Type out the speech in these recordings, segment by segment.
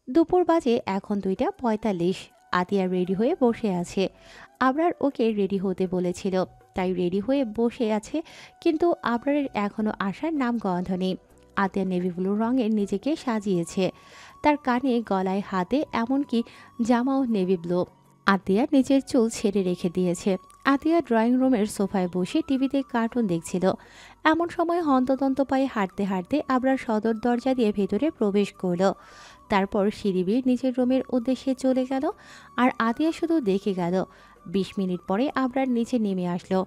দুপুর বাজে এখন 2:45। আতিয়া রেডি হয়ে বসে আছে। আবরার ওকে রেডি হতে বলেছিল, তাই রেডি হয়ে বসে আছে, কিন্তু আবরারের এখনো আসার নাম গন্ধ নেই। আতিয়া নেভি ব্লু রঙের নিজেকে সাজিয়েছে, তার কানে গলায় হাতে এমনকি জামাও নেভি ব্লু। আতিয়া নিজের চুল ছেড়ে রেখে দিয়েছে। আতিয়া ড্রয়িং রুমের সোফায় বসে টিভিতে কার্টুন দেখছিল। এমন সময় হন্তদন্ত পায়ে হাঁটতে হাঁটতে আবরার সদর দরজা দিয়ে ভেতরে প্রবেশ করলো। তারপর সিঁড়ি বেয়ে নিজের রুমের উদ্দেশ্যে চলে গেল, আর আতিয়া শুধু দেখে গেল। 20 মিনিট পরে আবরার নিচে নেমে আসলো।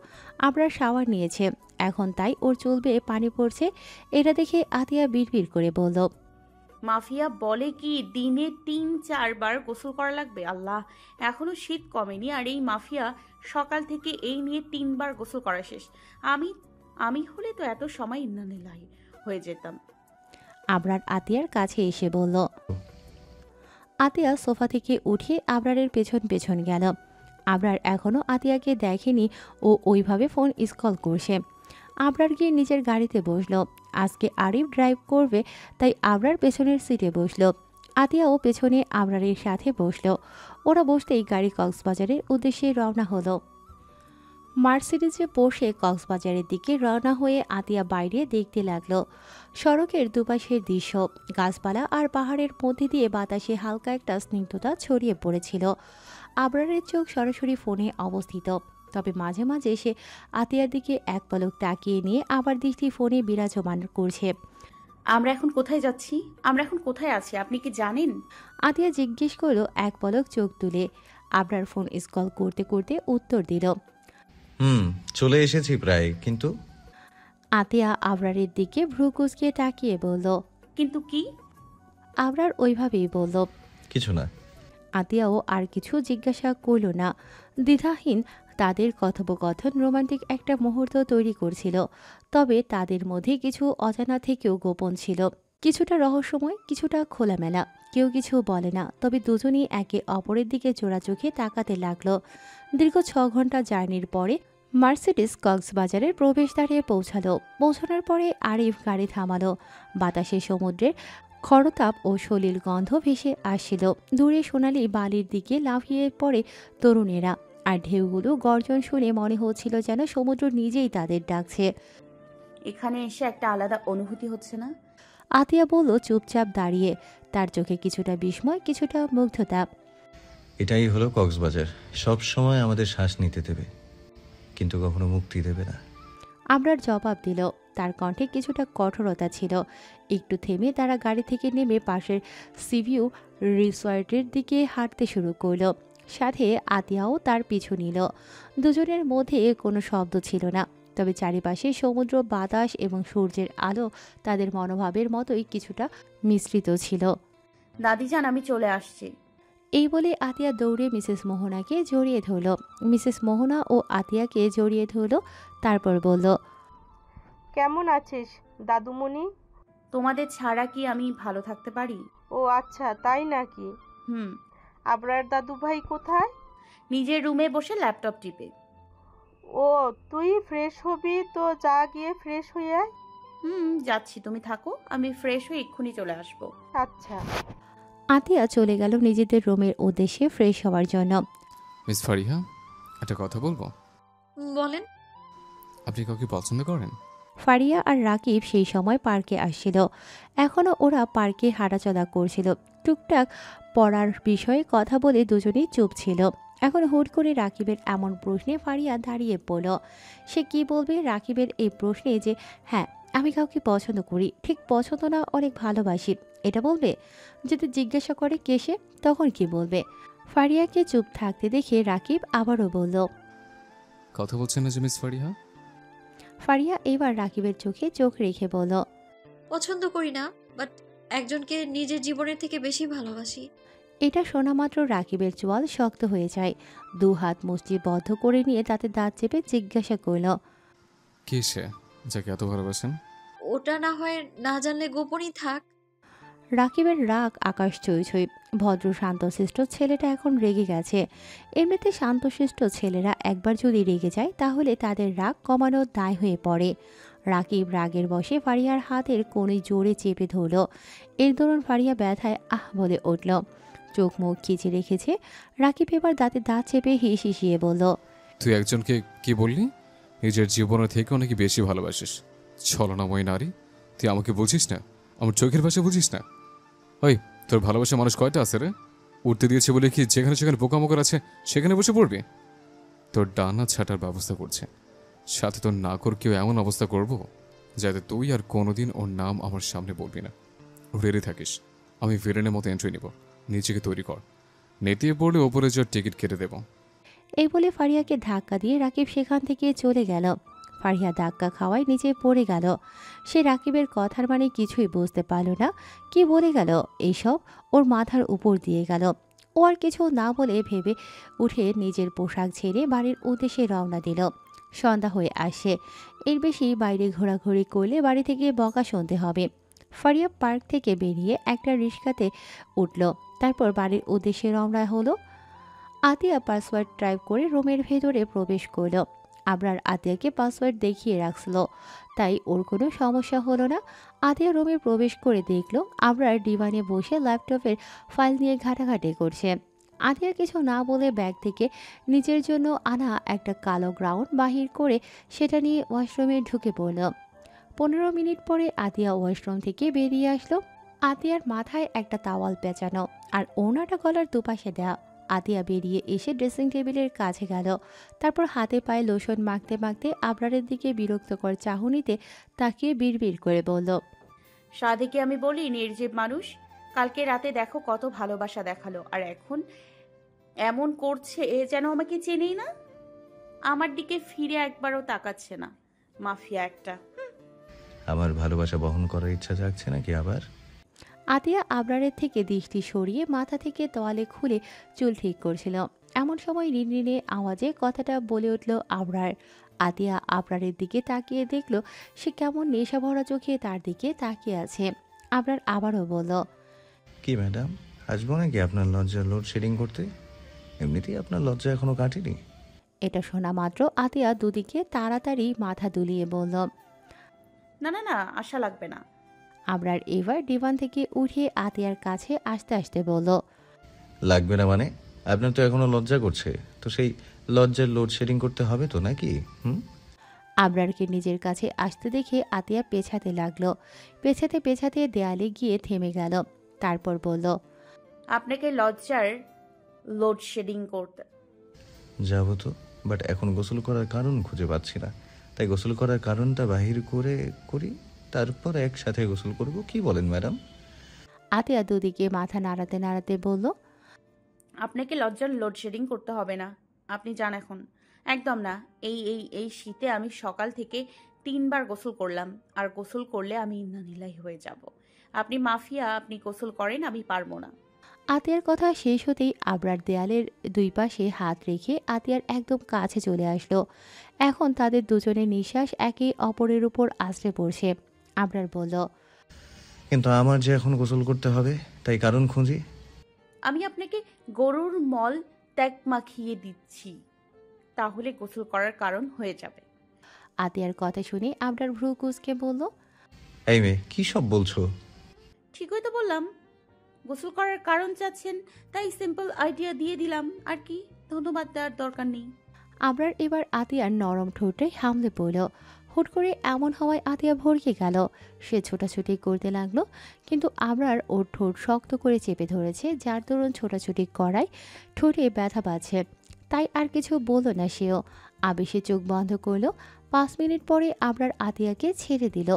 আবরার শাওয়ার নিয়েছে এখন, তাই ওর চুল বেয়ে পানি পড়ছে। এটা দেখে আতিয়া বিড়বিড় করে বলল, মাফিয়া বলে কি দিনে 3-4 বার গোসল করা লাগবে? আল্লাহ, এখনো শীত কমেনি আর এই মাফিয়া সকাল থেকে এই নিয়ে 3 বার গোসল করা শেষ। আমি আমি হলে তো এত সময় ইন্নানিল্লাহি হয়ে যেতাম। আবরার আতিয়ার কাছে এসে বলল। আতিয়া সোফা থেকে উঠে আবরারের পেছন পেছন গেল। আবরার এখনও আতিয়াকে দেখেনি, ও ওইভাবে ফোন স্ক্রল করছে। আবরার গিয়ে নিজের গাড়িতে বসলো। আজকে আরিফ ড্রাইভ করবে, তাই আবরার পেছনের সিটে বসলো। আতিয়াও পেছনে আবরারের সাথে বসলো। ওরা বসতেই গাড়ি কক্সবাজারের উদ্দেশ্যে রওনা হলো। মার্সিডিজে বসে কক্সবাজারের দিকে রওনা হয়ে আতিয়া বাইরে দেখতে লাগলো। সড়কের দুপাশের দৃশ্য, গাছপালা আর পাহাড়ের মধ্যে দিয়ে বাতাসে হালকা একটা স্নিগ্ধতা ছড়িয়ে পড়েছিল। আবরারের চোখ সরাসরি ফোনে অবস্থিত, তবে মাঝে মাঝে সে আতিয়ার দিকে এক পলক তাকিয়ে নিয়ে আবার দৃষ্টি ফোনে বিরাজমান করছে। আমরা এখন কোথায় যাচ্ছি? আমরা এখন কোথায় আছি আপনি কি জানেন? আতিয়া জিজ্ঞেস করলো এক পলক চোখ তুলে। আবরার ফোন স্ক্রল করতে করতে উত্তর দিল, চলে এসেছি প্রায়, কিন্তু আতিয়া আবরারের দিকে ভ্রু কুঁচকিয়ে তাকিয়ে বলল, কিন্তু কি? আবরার ওইভাবেই বলল। কিছু না। আতিয়াও আর কিছু জিজ্ঞাসা করল না। দ্বিধাহীন তাদের কথোপকথন রোমান্টিক একটা মুহূর্ত তৈরি করছিল, তবে তাদের মধ্যে কিছু অজানা থেকেও গোপন ছিল। কিছুটা রহস্যময়, কিছুটা খোলামেলা। কেউ কিছু বলে না, তবে দুজনেই একে অপরের দিকে জোড়া চোখে তাকাতে লাগলো। দীর্ঘ 6 ঘন্টা জার্নির পরে মার্সিডিস কক্সবাজারের প্রবেশদ্বারে পৌঁছানোর পরে আরিফ গাড়ি থামালো। বাতাসে সমুদ্রের খরতাপ ও সলিল গন্ধ ভেসে আসছিল। দূরে সোনালি বালির দিকে লাফিয়ে পড়ে তরুণেরা, আর ঢেউগুলো গর্জন শুনে মনে হচ্ছিল যেন সমুদ্র নিজেই তাদের ডাকছে। এখানে এসে একটা আলাদা অনুভূতি হচ্ছে না? আতিয়া বলল চুপচাপ দাঁড়িয়ে, তার চোখে কিছুটা বিস্ময়, কিছুটা মুগ্ধতা। এটাই হলো কক্সবাজার, সব সময় আমাদের শ্বাস নিতে দেবে, কিন্তু কখনো মুক্তি দেবে না। আবরার জবাব দিল, তার কণ্ঠে কিছুটা কঠোরতা ছিল। একটু থেমে তারা গাড়ি থেকে নেমে পাশের সিভিউ রিসর্টের দিকে হাঁটতে শুরু করলো। সাথে আতিয়াও তার পিছু নিল। দুজনের মধ্যে কোনো শব্দ ছিল না, তবে চারিপাশে সমুদ্র, বাতাস এবং সূর্যের আলো তাদের মনোভাবের মতোই কিছুটা মিশ্রিত ছিল। দাদিজান, আমি চলে আসছি। এই বলে আতিয়া দৌড়ে মিসেস মোহনাকে জড়িয়ে ধরল। মিসেস মোহনা ও আতিয়াকে জড়িয়ে ধরল, তারপর বলল, কেমন আছিস দাদুমণি? তোমাদের ছাড়া কি আমি ভালো থাকতে পারি? ও আচ্ছা, তাই নাকি? হুম। আবরার দাদু ভাই কোথায়? নিজের রুমে বসে ল্যাপটপ টিপে। ও, তুই ফ্রেশ হবি তো, যা গিয়ে ফ্রেশ হয়ে আয়। যাচ্ছি, তুমি থাকো, আমি ফ্রেশ হয়ে এক্ষুনি চলে আসবো। আচ্ছা। আতিয়া চলে গেল নিজেদের রুমের উদ্দেশ্যে ফ্রেশ হওয়ার জন্য। মিস ফারিহা, একটা কথা বলবো। বলেন। আপনি কাউকে পছন্দ করেন? ফারিয়া আর রাকিব সেই সময় পার্কে আসছিল। এখনও ওরা পার্কে হাঁটাচলা করছিল। টুকটাক পড়ার বিষয়ে কথা বলে দুজনেই চুপ ছিল। এখন হুট করে রাকিবের এমন প্রশ্নে ফারিয়া দাঁড়িয়ে পড়ল। সে কি বলবে রাকিবের এই প্রশ্নে যে হ্যাঁ আমি কাউকে পছন্দ করি, ঠিক পছন্দ না অনেক ভালোবাসি, এটা বলবে? যদি জিজ্ঞাসা করে কে সে, তখন কি বলবে? ফারিয়াকে চুপ থাকতে দেখে রাকিব আবারও বলল, কথা বলছেন না যে মিস ফারিহা? ফারিয়া এবার রাকিবের চোখে চোখ রেখে বলল, পছন্দ করি না, বাট একজনকে নিজের জীবনের থেকে বেশি ভালোবাসি। এটা শোনা মাত্র রাকিবের চোয়াল শক্ত হয়ে যায়। 2 হাত মুষ্টি বদ্ধ করে নিয়ে তাতে দাঁত চেপে জিজ্ঞাসা করল, কে সে যাকে এত ভালোবাসেন? ওটা না হয় না জানলে গোপনই থাক। রাকিবের রাগ আকাশ ছুঁই ছুঁই। ভদ্র শান্তশিষ্ট ছেলেটা এখন রেগে গেছে। এমনিতে শান্তশিষ্ট ছেলেরা একবার যদি রেগে যায় তাহলে তাদের রাগ কমানোর দায় হয়ে পড়ে। রাকিব রাগের বশে ফারিয়ার হাতের কোণে জোরে চেপে ধরল। এর দরুন ফারিয়া ব্যথায় আহ বলে উঠল। চোখ মুখ খিচে রেখেছে। রাকিব এবার দাঁতে দাঁত চেপে হিসিয়ে বলল, তুই একজনকে কি বললি নিজের জীবনের থেকে অনেক বেশি ভালোবাসিস? ছলনাময় নারী, তুই আমাকে বুঝিস না? আমার চোখের ভাষা বুঝিস না? ওই, তোর ভালোবাসা মানুষ কয়টা আছে রে? উঠতে দিয়েছে বলে কি যেখানে সেখানে পোকামোকর আছে সেখানে বসে পড়বি? তোর ডানা ছাটার ব্যবস্থা করছে, সাথে তোর নাকরকেও এমন অবস্থা করব যাতে তুই আর কোনোদিন ওর নাম আমার সামনে বলবি না। রেডি থাকিস, আমি ভিলেনের মতো এন্ট্রি নিব। নিজেকে তৈরি কর, নেতিয়ে পড়লে ওপরে যাওয়ার টিকিট কেটে দেব। এই বলে ফারিয়াকে ধাক্কা দিয়ে রাকিব সেখান থেকে চলে গেল। ফারিয়া ধাক্কা খাওয়ায় নিচে পড়ে গেল। সে রাকিবের কথার মানে কিছুই বুঝতে পারল না। কি বলে গেল এইসব ওর মাথার উপর দিয়ে গেল। ও আর কিছু না বলে ভেবে উঠে নিজের পোশাক ছেড়ে বাড়ির উদ্দেশ্যে রওনা দিল। সন্ধ্যা হয়ে আসে। এর বেশি বাইরে ঘোরাঘুরি করলে বাড়ি থেকে বকা শুনতে হবে। ফারিয়া পার্ক থেকে বেরিয়ে একটা রিক্সাতে উঠল। তারপর বাড়ির উদ্দেশ্যে রওনা হলো। আতিয়া পাসওয়ার্ড টাইপ করে রুমের ভেতরে প্রবেশ করল। আবরার আতিয়াকে পাসওয়ার্ড দেখিয়ে রাখছিল, তাই ওর কোনো সমস্যা হলো না। আতিয়া রুমে প্রবেশ করে দেখল আবরার ডিভানে বসে ল্যাপটপের ফাইল নিয়ে ঘাটাঘাটি করছে। আতিয়া কিছু না বলে ব্যাগ থেকে নিজের জন্য আনা একটা কালো গ্রাউন্ড বাহির করে সেটা নিয়ে ওয়াশরুমে ঢুকে পড়ল। 15 মিনিট পরে আতিয়া ওয়াশরুম থেকে বেরিয়ে আসলো। আতিয়ার মাথায় একটা তাওয়াল পেঁচানো আর ওনাটা গলার দুপাশে দেয়া। আতিয়া বেরিয়ে এসে ড্রেসিং টেবিলের কাছে গেল। তারপর হাতে পায়ে লোশন মাখতে মাখতে আবরারের দিকে বিরক্তকর চাহনিতে তাকিয়ে বিড়বিড় করে বলল, সাদিকে আমি বলি নির্জীব মানুষ, কালকে রাতে দেখো কত ভালোবাসা দেখালো, আর এখন এমন করছে যেন আমাকে চেনেই না। আমার দিকে ফিরে একবারও তাকাচ্ছে না। মাফিয়া একটা। আমার ভালোবাসা বহন করার ইচ্ছা জাগছে নাকি আবার? আতিয়া আবরারের থেকে দৃষ্টি সরিয়ে মাথা থেকে তোয়ালে খুলে চুল ঠিক করছিল। এমন সময় রিনরিনে আওয়াজে কথাটা বলে উঠল আবরার। আতিয়া আবরারের দিকে তাকিয়ে দেখল সে কেমন নেশা ভরা চোখে তার দিকে তাকিয়ে আছে। আবরার আবারও বলল, কি ম্যাডাম, আসবো নাকি আপনার লজ্জা লোডশেডিং করতে? এমনিতেই আপনার লজ্জা এখনো কাটেনি। এটা শোনা মাত্র আতিয়া দুদিকে তাড়াতাড়ি মাথা দুলিয়ে বলল, না না না, আশা লাগবে না। আবরার এবার ডিভান থেকে উঠে আতিয়ার কাছে আসতে আসতে বলল, লাগবে না মানে? আপনার তো এখনো লজ্জা করছে, তো সেই লজ্জার লোডশেডিং করতে হবে তো নাকি? আবরারকে নিজের কাছে আসতে দেখে আতিয়া পেছাতে লাগলো। পেছাতে পেছাতে দেয়ালে গিয়ে থেমে গেল। তারপর বলল, আপনাকে লজ্জার লোডশেডিং করতে যাবো তো, বাট এখন গোসল করার কারণ খুঁজে পাচ্ছি না, তাই গোসল করার কারণটা বাহির করে করি, তারপর একসাথে গোসল করব। কি বলেন ম্যাডাম? আতিয়া দুদিকে মাথা নাড়াতে নাড়াতে বলল, আপনাকে লজ্জার লোডশেডিং করতে হবে না, আপনি যান এখন। একদম না। এই এই এই শীতে আমি সকাল থেকে 3 বার গোসল করলাম, আর গোসল করলে আমি ইন্নানিল্লাহি হয়ে যাব। আপনি মাফিয়া, আপনি গোসল করেন, আমি পারবো না। আতিয়ার কথা শেষ হতেই আবরার দেয়ালের দুই পাশে হাত রেখে আতিয়ার একদম কাছে চলে আসলো। এখন তাদের দুজনের নিঃশ্বাস একে অপরের উপর আছড়ে পড়ছে। আবরার বলল, কিন্তু আমার যে এখন গোসল করতে হবে, তাই কারণ খুঁজি। আমি আপনাকে গরুর মল ত্যাগ মাখিয়ে দিচ্ছি, তাহলে গোসল করার কারণ হয়ে যাবে। আতিয়ার কথা শুনে আবরার ভ্রু কুঁচকে বলল, এই মেয়ে, কি সব বলছো? ঠিকই তো বললাম। গোসল করার কারণ চাচ্ছেন, তাই সিম্পল আইডিয়া দিয়ে দিলাম। আর কি, ধন্যবাদ দেওয়ার দরকার নেই। আবরার এবার আতিয়ার নরম ঠোঁটে হামলে পড়ল। হুট করে এমন হওয়ায় আতিয়া ভরকে গেল। সে ছোটাছুটি করতে লাগলো, কিন্তু আবরার ওর ঠোঁট শক্ত করে চেপে ধরেছে, যার দরুন ছোটাছুটি করায় ঠোঁটে ব্যথা পাচ্ছে। তাই আর কিছু বলল না সেও। আবেশে চোখ বন্ধ করলো। 5 মিনিট পরে আবরার আতিয়াকে ছেড়ে দিল।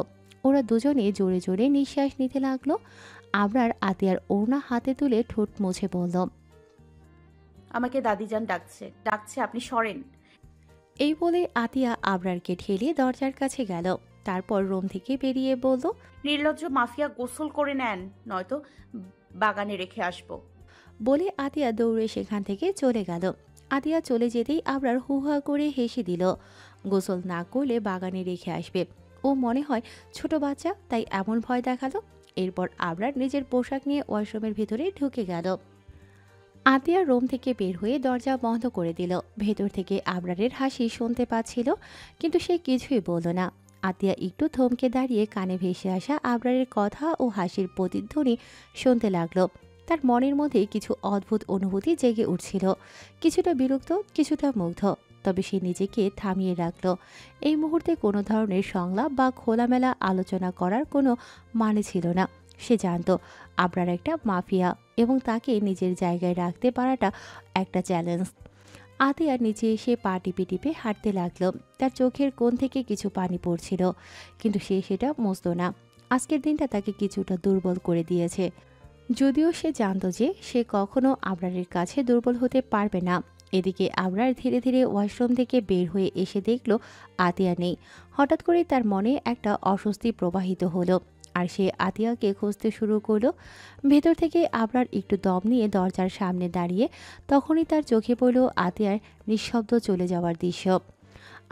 ওরা দুজনে জোরে জোরে নিঃশ্বাস নিতে লাগলো। আবরার আতিয়ার ওড়না হাতে তুলে ঠোঁট মুছে বলল, আমাকে দাদিজান ডাকছে ডাকছে, আপনি সরেন। এই বলে আতিয়া আবরারকে ঠেলে দরজার কাছে গেল। তারপর রুম থেকে বেরিয়ে বলল, নির্লজ্জ মাফিয়া, গোসল করে নেন, নয়তো বাগানে রেখে আসবো। বলে আতিয়া দৌড়ে সেখান থেকে চলে গেল। আতিয়া চলে যেতেই আবরার হুহা করে হেসে দিল। গোসল না করলে বাগানে রেখে আসবে। ও মনে হয় ছোট বাচ্চা, তাই এমন ভয় দেখালো। এরপর আবরার নিজের পোশাক নিয়ে ওয়াশরুমের ভিতরে ঢুকে গেল। আতিয়া রুম থেকে বের হয়ে দরজা বন্ধ করে দিল। ভেতর থেকে আবরারের হাসি শুনতে পাচ্ছিল, কিন্তু সে কিছুই বলল না। আতিয়া একটু থমকে দাঁড়িয়ে কানে ভেসে আসা আবরারের কথা ও হাসির প্রতিধ্বনি শুনতে লাগলো। তার মনের মধ্যে কিছু অদ্ভুত অনুভূতি জেগে উঠছিল, কিছুটা বিরক্ত, কিছুটা মুগ্ধ। তবে সে নিজেকে থামিয়ে রাখল। এই মুহূর্তে কোনো ধরনের সংলাপ বা খোলামেলা আলোচনা করার কোনো মানে ছিল না। সে জানত আবরার একটা মাফিয়া এবং তাকে নিজের জায়গায় রাখতে পারাটা একটা চ্যালেঞ্জ। আতিয়ার নিচে এসে পা টিপে টিপে হাঁটতে লাগলো। তার চোখের কোণ থেকে কিছু পানি পড়ছিল, কিন্তু সে সেটা মুছল না। আজকের দিনটা তাকে কিছুটা দুর্বল করে দিয়েছে। যদিও সে জানত যে সে কখনো আবরারের কাছে দুর্বল হতে পারবে না। এদিকে আবরার ধীরে ধীরে ওয়াশরুম থেকে বের হয়ে এসে দেখল আতিয়া নেই। হঠাৎ করে তার মনে একটা অস্বস্তি প্রবাহিত হলো, আর সে আতিয়াকে খুঁজতে শুরু করলো। ভেতর থেকে আবরার একটু দম নিয়ে দরজার সামনে দাঁড়িয়ে তখনই তার চোখে পড়ল আতিয়ার নিঃশব্দ চলে যাওয়ার দৃশ্য।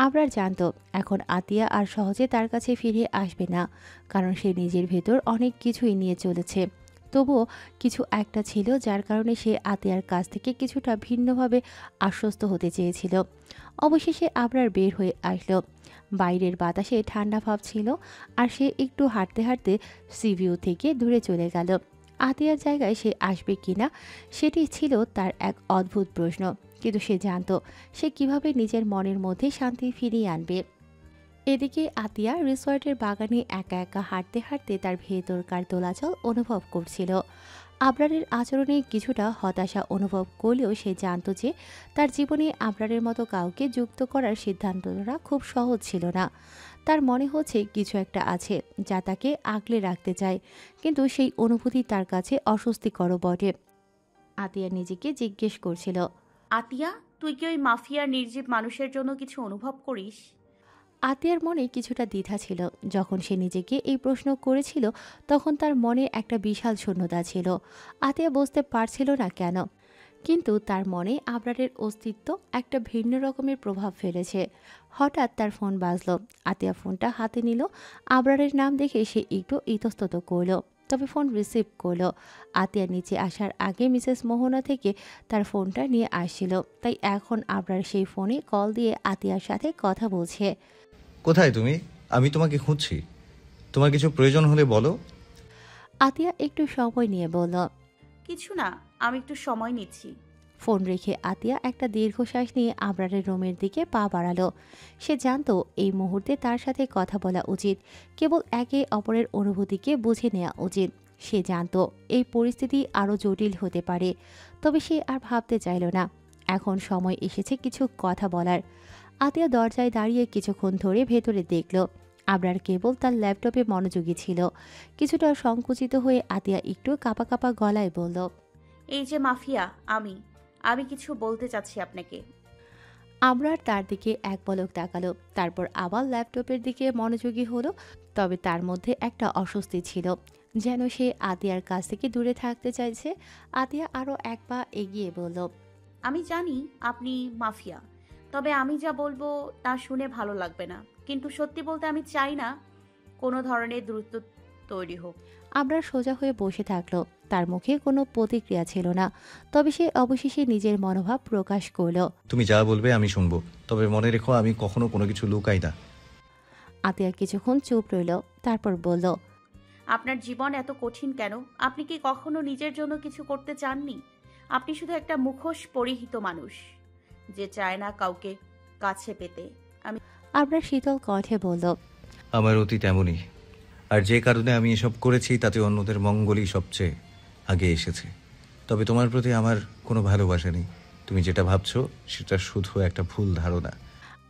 আবরার জানত এখন আতিয়া আর সহজে তার কাছে ফিরে আসবে না, কারণ সে নিজের ভেতর অনেক কিছুই নিয়ে চলেছে। তবুও কিছু একটা ছিল যার কারণে সে আতিয়ার কাছ থেকে কিছুটা ভিন্নভাবে আশ্বস্ত হতে চেয়েছিল। অবশেষে আবরার বের হয়ে আসলো। বাইরের বাতাসে ঠান্ডা ভাব ছিল, আর সে একটু হাঁটতে হাঁটতে সিভিউ থেকে দূরে চলে গেল। আতিয়ার জায়গায় সে আসবে কিনা সেটি ছিল তার এক অদ্ভুত প্রশ্ন, কিন্তু সে জানত সে কিভাবে নিজের মনের মধ্যে শান্তি ফিরিয়ে আনবে। এদিকে আতিয়া রিসর্টের বাগানে একা একা হাঁটতে হাঁটতে তার ভেতরকার দোলাচল অনুভব করছিল। আবরারের আচরণে কিছুটা হতাশা অনুভব করলেও সে জানত যে তার জীবনে আবরারের মতো কাউকে যুক্ত করার সিদ্ধান্তটা খুব সহজ ছিল না। তার মনে হচ্ছে কিছু একটা আছে যা তাকে আগলে রাখতে চায়, কিন্তু সেই অনুভূতি তার কাছে অস্বস্তিকর বটে। আতিয়া নিজেকে জিজ্ঞেস করছিল, আতিয়া, তুই কি ওই মাফিয়ার নির্জীব মানুষের জন্য কিছু অনুভব করিস? আতিয়ার মনে কিছুটা দ্বিধা ছিল। যখন সে নিজেকে এই প্রশ্ন করেছিল তখন তার মনে একটা বিশাল শূন্যতা ছিল। আতিয়া বুঝতে পারছিল না কেন, কিন্তু তার মনে আবরারের অস্তিত্ব একটা ভিন্ন রকমের প্রভাব ফেলেছে। হঠাৎ তার ফোন বাজলো। আতিয়া ফোনটা হাতে নিল। আবরারের নাম দেখে সে একটু ইতস্তত করল, তবে ফোন রিসিভ করলো। আতিয়া নিচে আসার আগে মিসেস মোহনা থেকে তার ফোনটা নিয়ে আসছিল, তাই এখন আবরার সেই ফোনে কল দিয়ে আতিয়ার সাথে কথা বলছে। কোথায় তুমি? আমি তোমাকে খুঁজছি। তোমার কিছু প্রয়োজন হলে বলো। আতিয়া একটু সময় নিয়ে বলল, কিছু না, আমি একটু সময় নিচ্ছি। ফোন রেখে আতিয়া একটা দীর্ঘশ্বাস নিয়ে আবরারের রুমের দিকে পা বাড়ালো। সে জানতো এই মুহূর্তে তার সাথে কথা বলা উচিত, কেবল একে অপরের অনুভূতিকে বুঝে নেওয়া উচিত। সে জানতো এই পরিস্থিতি আরও জটিল হতে পারে, তবে সে আর ভাবতে চাইল না। এখন সময় এসেছে কিছু কথা বলার। আতিয়া দরজায় দাঁড়িয়ে কিছুক্ষণ ধরে ভেতরে দেখল। আবরার কেবল তার ল্যাপটপে মনোযোগী ছিল। কিছুটা সংকুচিত হয়ে আতিয়া একটু কাঁপা কাঁপা গলায় বলল, এই যে মাফিয়া, আমি কিছু বলতে চাচ্ছি আপনাকে। আবরার তার দিকে এক পলক তাকালো, তারপর আবার ল্যাপটপের দিকে মনোযোগী হলো। তবে তার মধ্যে একটা অস্বস্তি ছিল, যেন সে আতিয়ার কাছ থেকে দূরে থাকতে চাইছে। আতিয়া আরও এক পা এগিয়ে বলল, আমি জানি আপনি মাফিয়া, তবে আমি যা বলবো তা শুনে ভালো লাগবে না, কিন্তু সত্যি বলতে আমি চাই না কোনো ধরনের দ্রুত তৈরি হোক। আবরার সোজা হয়ে বসে থাকলো। তার মুখে কোনো প্রতিক্রিয়া ছিল না, তবে সে অবশেষে নিজের মনোভাব প্রকাশ করল। তুমি যা বলবে আমি শুনবো, তবে মনে রেখো আমি কখনো কোনো কিছু লুকাই না। আতিয়া কিছুক্ষণ চুপ রইল, তারপর বলল, আপনার জীবন এত কঠিন কেন? আপনি কি কখনো নিজের জন্য কিছু করতে চাননি? আপনি শুধু একটা মুখোশ পরিহিত মানুষ যে চায় না কাউকে কাছে পেতে। আবরার শীতল কণ্ঠে বলল, আমার অতীত এমনই, আর যে কারণে আমি এসব করেছি তাতে অন্যদের মঙ্গলই সবচেয়ে আগে এসেছে। তবে তোমার প্রতি আমার কোনো ভালোবাসা নেই। তুমি যেটা ভাবছো সেটা শুধু একটা ভুল ধারণা।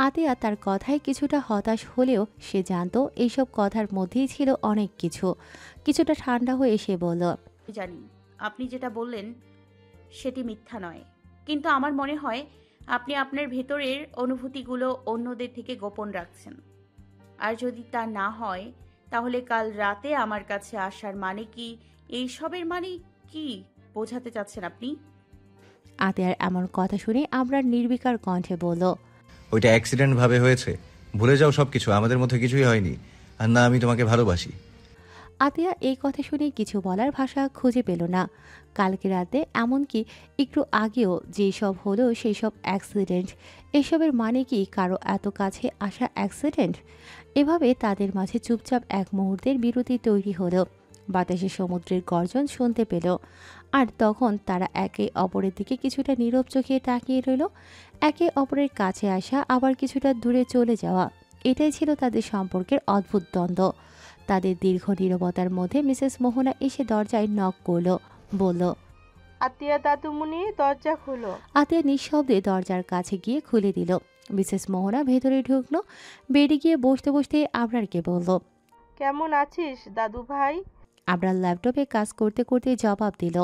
আতিয়া তার কথায় কিছুটা হতাশ হলেও সে জানতো এইসব কথার মধ্যেই ছিল অনেক কিছু। কিছুটা ঠান্ডা হয়ে সে বলল, জানি আপনি যেটা বললেন সেটি মিথ্যা নয়, কিন্তু আমার মনে হয় আপনি আপনার ভেতরের অনুভূতিগুলো অন্যদের থেকে গোপন রাখছেন। আর যদি তা না হয় তাহলে কাল রাতে আমার কাছে আসার মানে কি? এইসবের মানে কি বোঝাতে চাচ্ছেন আপনি? আতিয়ার এমন কথা শুনে আবরার নির্বিকার কণ্ঠে বলল, ওইটা অ্যাক্সিডেন্ট ভাবে হয়েছে, ভুলে যাও সব কিছু। আমাদের মধ্যে কিছুই হয়নি, আর না আমি তোমাকে ভালোবাসি। আতিয়া এই কথা শুনে কিছু বলার ভাষা খুঁজে পেল না। কালকে রাতে এমনকি একটু আগেও যেসব হলো সেই সব অ্যাক্সিডেন্ট, এসবের মানে কি কারো এত কাছে আসা অ্যাক্সিডেন্ট? এভাবে তাদের মাঝে চুপচাপ এক মুহূর্তের বিরতি তৈরি হলো। বাতাসে সমুদ্রের গর্জন শুনতে পেল। আর তখন তারা একে অপরের দিকে কিছুটা নীরব চোখে তাকিয়ে রইল। একে অপরের কাছে আসা আবার কিছুটা দূরে চলে যাওয়া, এটাই ছিল তাদের সম্পর্কের অদ্ভুত দ্বন্দ্ব। তাদের দীর্ঘ নীরবতার মধ্যে মিসেস মোহনা এসে দরজায় নক করল, বলল, আতিয়া দাদুমণি, দরজা খুলো। আতিয়া নিঃশব্দে দরজার কাছে গিয়ে খুলে দিল। মিসেস মোহনা ভেতরে ঢুকলো। বেডে গিয়ে বসতে বসতে আবরারকে বলল, কেমন আছিস দাদু ভাই? আবরার ল্যাপটপে কাজ করতে করতে জবাব দিল,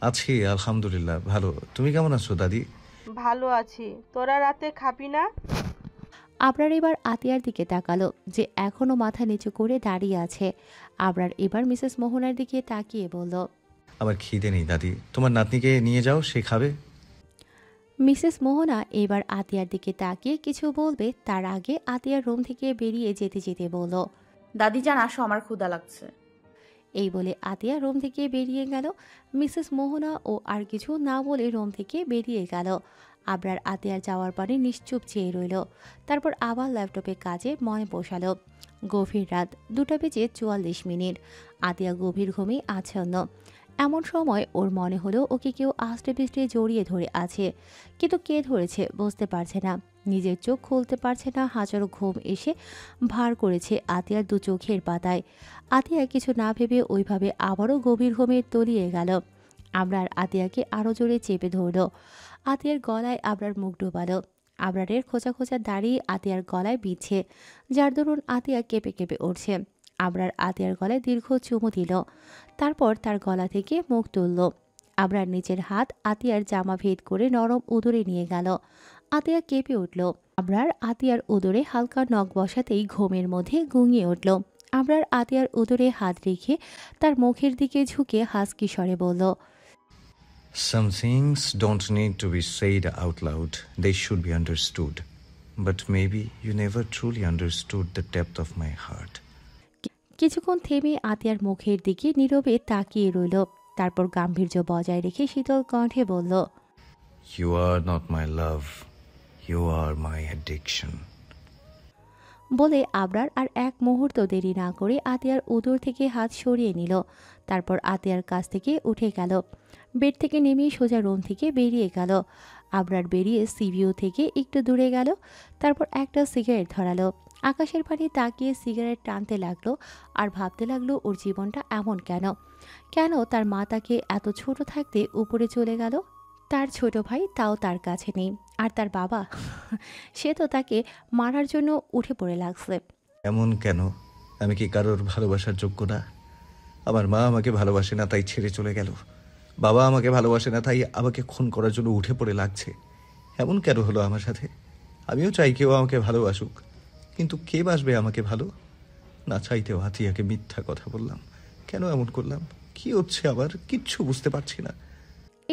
আছি আলহামদুলিল্লাহ ভালো। তুমি কেমন আছো দাদি? ভালো আছি। তোরা রাতে খাবি না? আবরার এবার আতিয়ার দিকে তাকালো, যে এখনো মাথা নিচু করে দাঁড়িয়ে আছে। আবরার এবার মিসেস মোহনার দিকে তাকিয়ে বলল, আমার খিদে নেই দাদি, তোমার নাতনিকে নিয়ে যাও, সে খাবে। মিসেস মোহনা এবার আতিয়ার দিকে তাকিয়ে কিছু বলবে তার আগে আতিয়ার রুম থেকে বেরিয়ে যেতে যেতে বলল, দাদি যান, আসো, আমার ক্ষুধা লাগছে। এই বলে আতিয়া রুম থেকে বেরিয়ে গেল। মিসেস মোহনা ও আর কিছু না বলে রুম থেকে বেরিয়ে গেল। আবরার আতিয়ার যাওয়ার পরে নিশ্চুপ চেয়ে রইল। তারপর আবার ল্যাপটপে কাজে মনে বসালো। গভীর রাত 2:44। আতিয়া গভীর ঘুমে আচ্ছন্ন। এমন সময় ওর মনে হলো ওকে কেউ আষ্টে পিষ্টে জড়িয়ে ধরে আছে, কিন্তু কে ধরেছে বুঝতে পারছে না। নিজের চোখ খুলতে পারছে না। হাজারো ঘুম এসে ভার করেছে আতিয়ার দু চোখের পাতায়। আতিয়া কিছু না ভেবে ওইভাবে আবারও গভীর ঘুমে তলিয়ে গেল। আবরার আতিয়াকে আরও জোরে চেপে ধরল। আতিয়ার গলায় আবরার মুখ ডোবালো। আবরারের খোঁচা খোঁচা দাড়ি আতিয়ার গলায় বিচ্ছে, যার দরুন আতিয়া কেঁপে কেঁপে উঠছে। আবরার আতিয়ার গলায় দীর্ঘ চুমু দিল। তারপর তার গলা থেকে মুখ তুলল। আবরার নিচের হাত আতিয়ার জামা ভেদ করে নরম উদরে নিয়ে গেল। আতিয়া কেঁপে উঠল। আবরার আতিয়ার উদরে হালকা নখ বসাতেই ঘুমের মধ্যে গুঙিয়ে উঠল। আবরার আতিয়ার উদরে হাত রেখে তার মুখের দিকে ঝুঁকে হাসকি স্বরে বলল, Some things don't need to be said out loud. They should be understood. But maybe you never truly understood the depth of my heart. কিছুক্ষণ থেমে আতিয়ার মুখের দিকে নীরবে তাকিয়ে রইল। তারপর গাম্ভীর্য বজায় রেখে শীতল কণ্ঠে বলল, You are not my love. You are my addiction. বলে আবরার আর এক মুহূর্ত দেরি না করে আতিয়ার উদর থেকে হাত সরিয়ে নিল। তারপর আতিয়ার কাছ থেকে উঠে গেল। বেড থেকে নেমে সোজা রুম থেকে বেরিয়ে গেল। আবরার বেরিয়ে সিভিউ থেকে একটু দূরে গেল। তারপর একটা সিগারেট ধরালো। আকাশের পানে তাকিয়ে সিগারেট টানতে লাগলো আর ভাবতে লাগলো ওর জীবনটা এমন কেন। কেন তার মা তাকে এত ছোট থাকতে উপরে চলে গেল। তার ছোট ভাই তাও তার কাছে নেই। আর তার বাবা, সে তো তাকে মারার জন্য উঠে পড়ে লাগছে। এমন কেন? আমি কি কারোর ভালোবাসার যোগ্য না? আমার মা আমাকে ভালোবাসে না তাই ছেড়ে চলে গেল। বাবা আমাকে ভালোবাসে না তাই আমাকে খুন করার জন্য উঠে পড়ে লাগছে। এমন কেন হলো আমার সাথে? আমিও চাই কেউ আমাকে ভালোবাসুক, কিন্তু কে বাসবে আমাকে ভালো? না চাইতেও আতিয়াকে মিথ্যা কথা বললাম। কেন এমন করলাম? কি হচ্ছে আবার? কিচ্ছু বুঝতে পারছি না।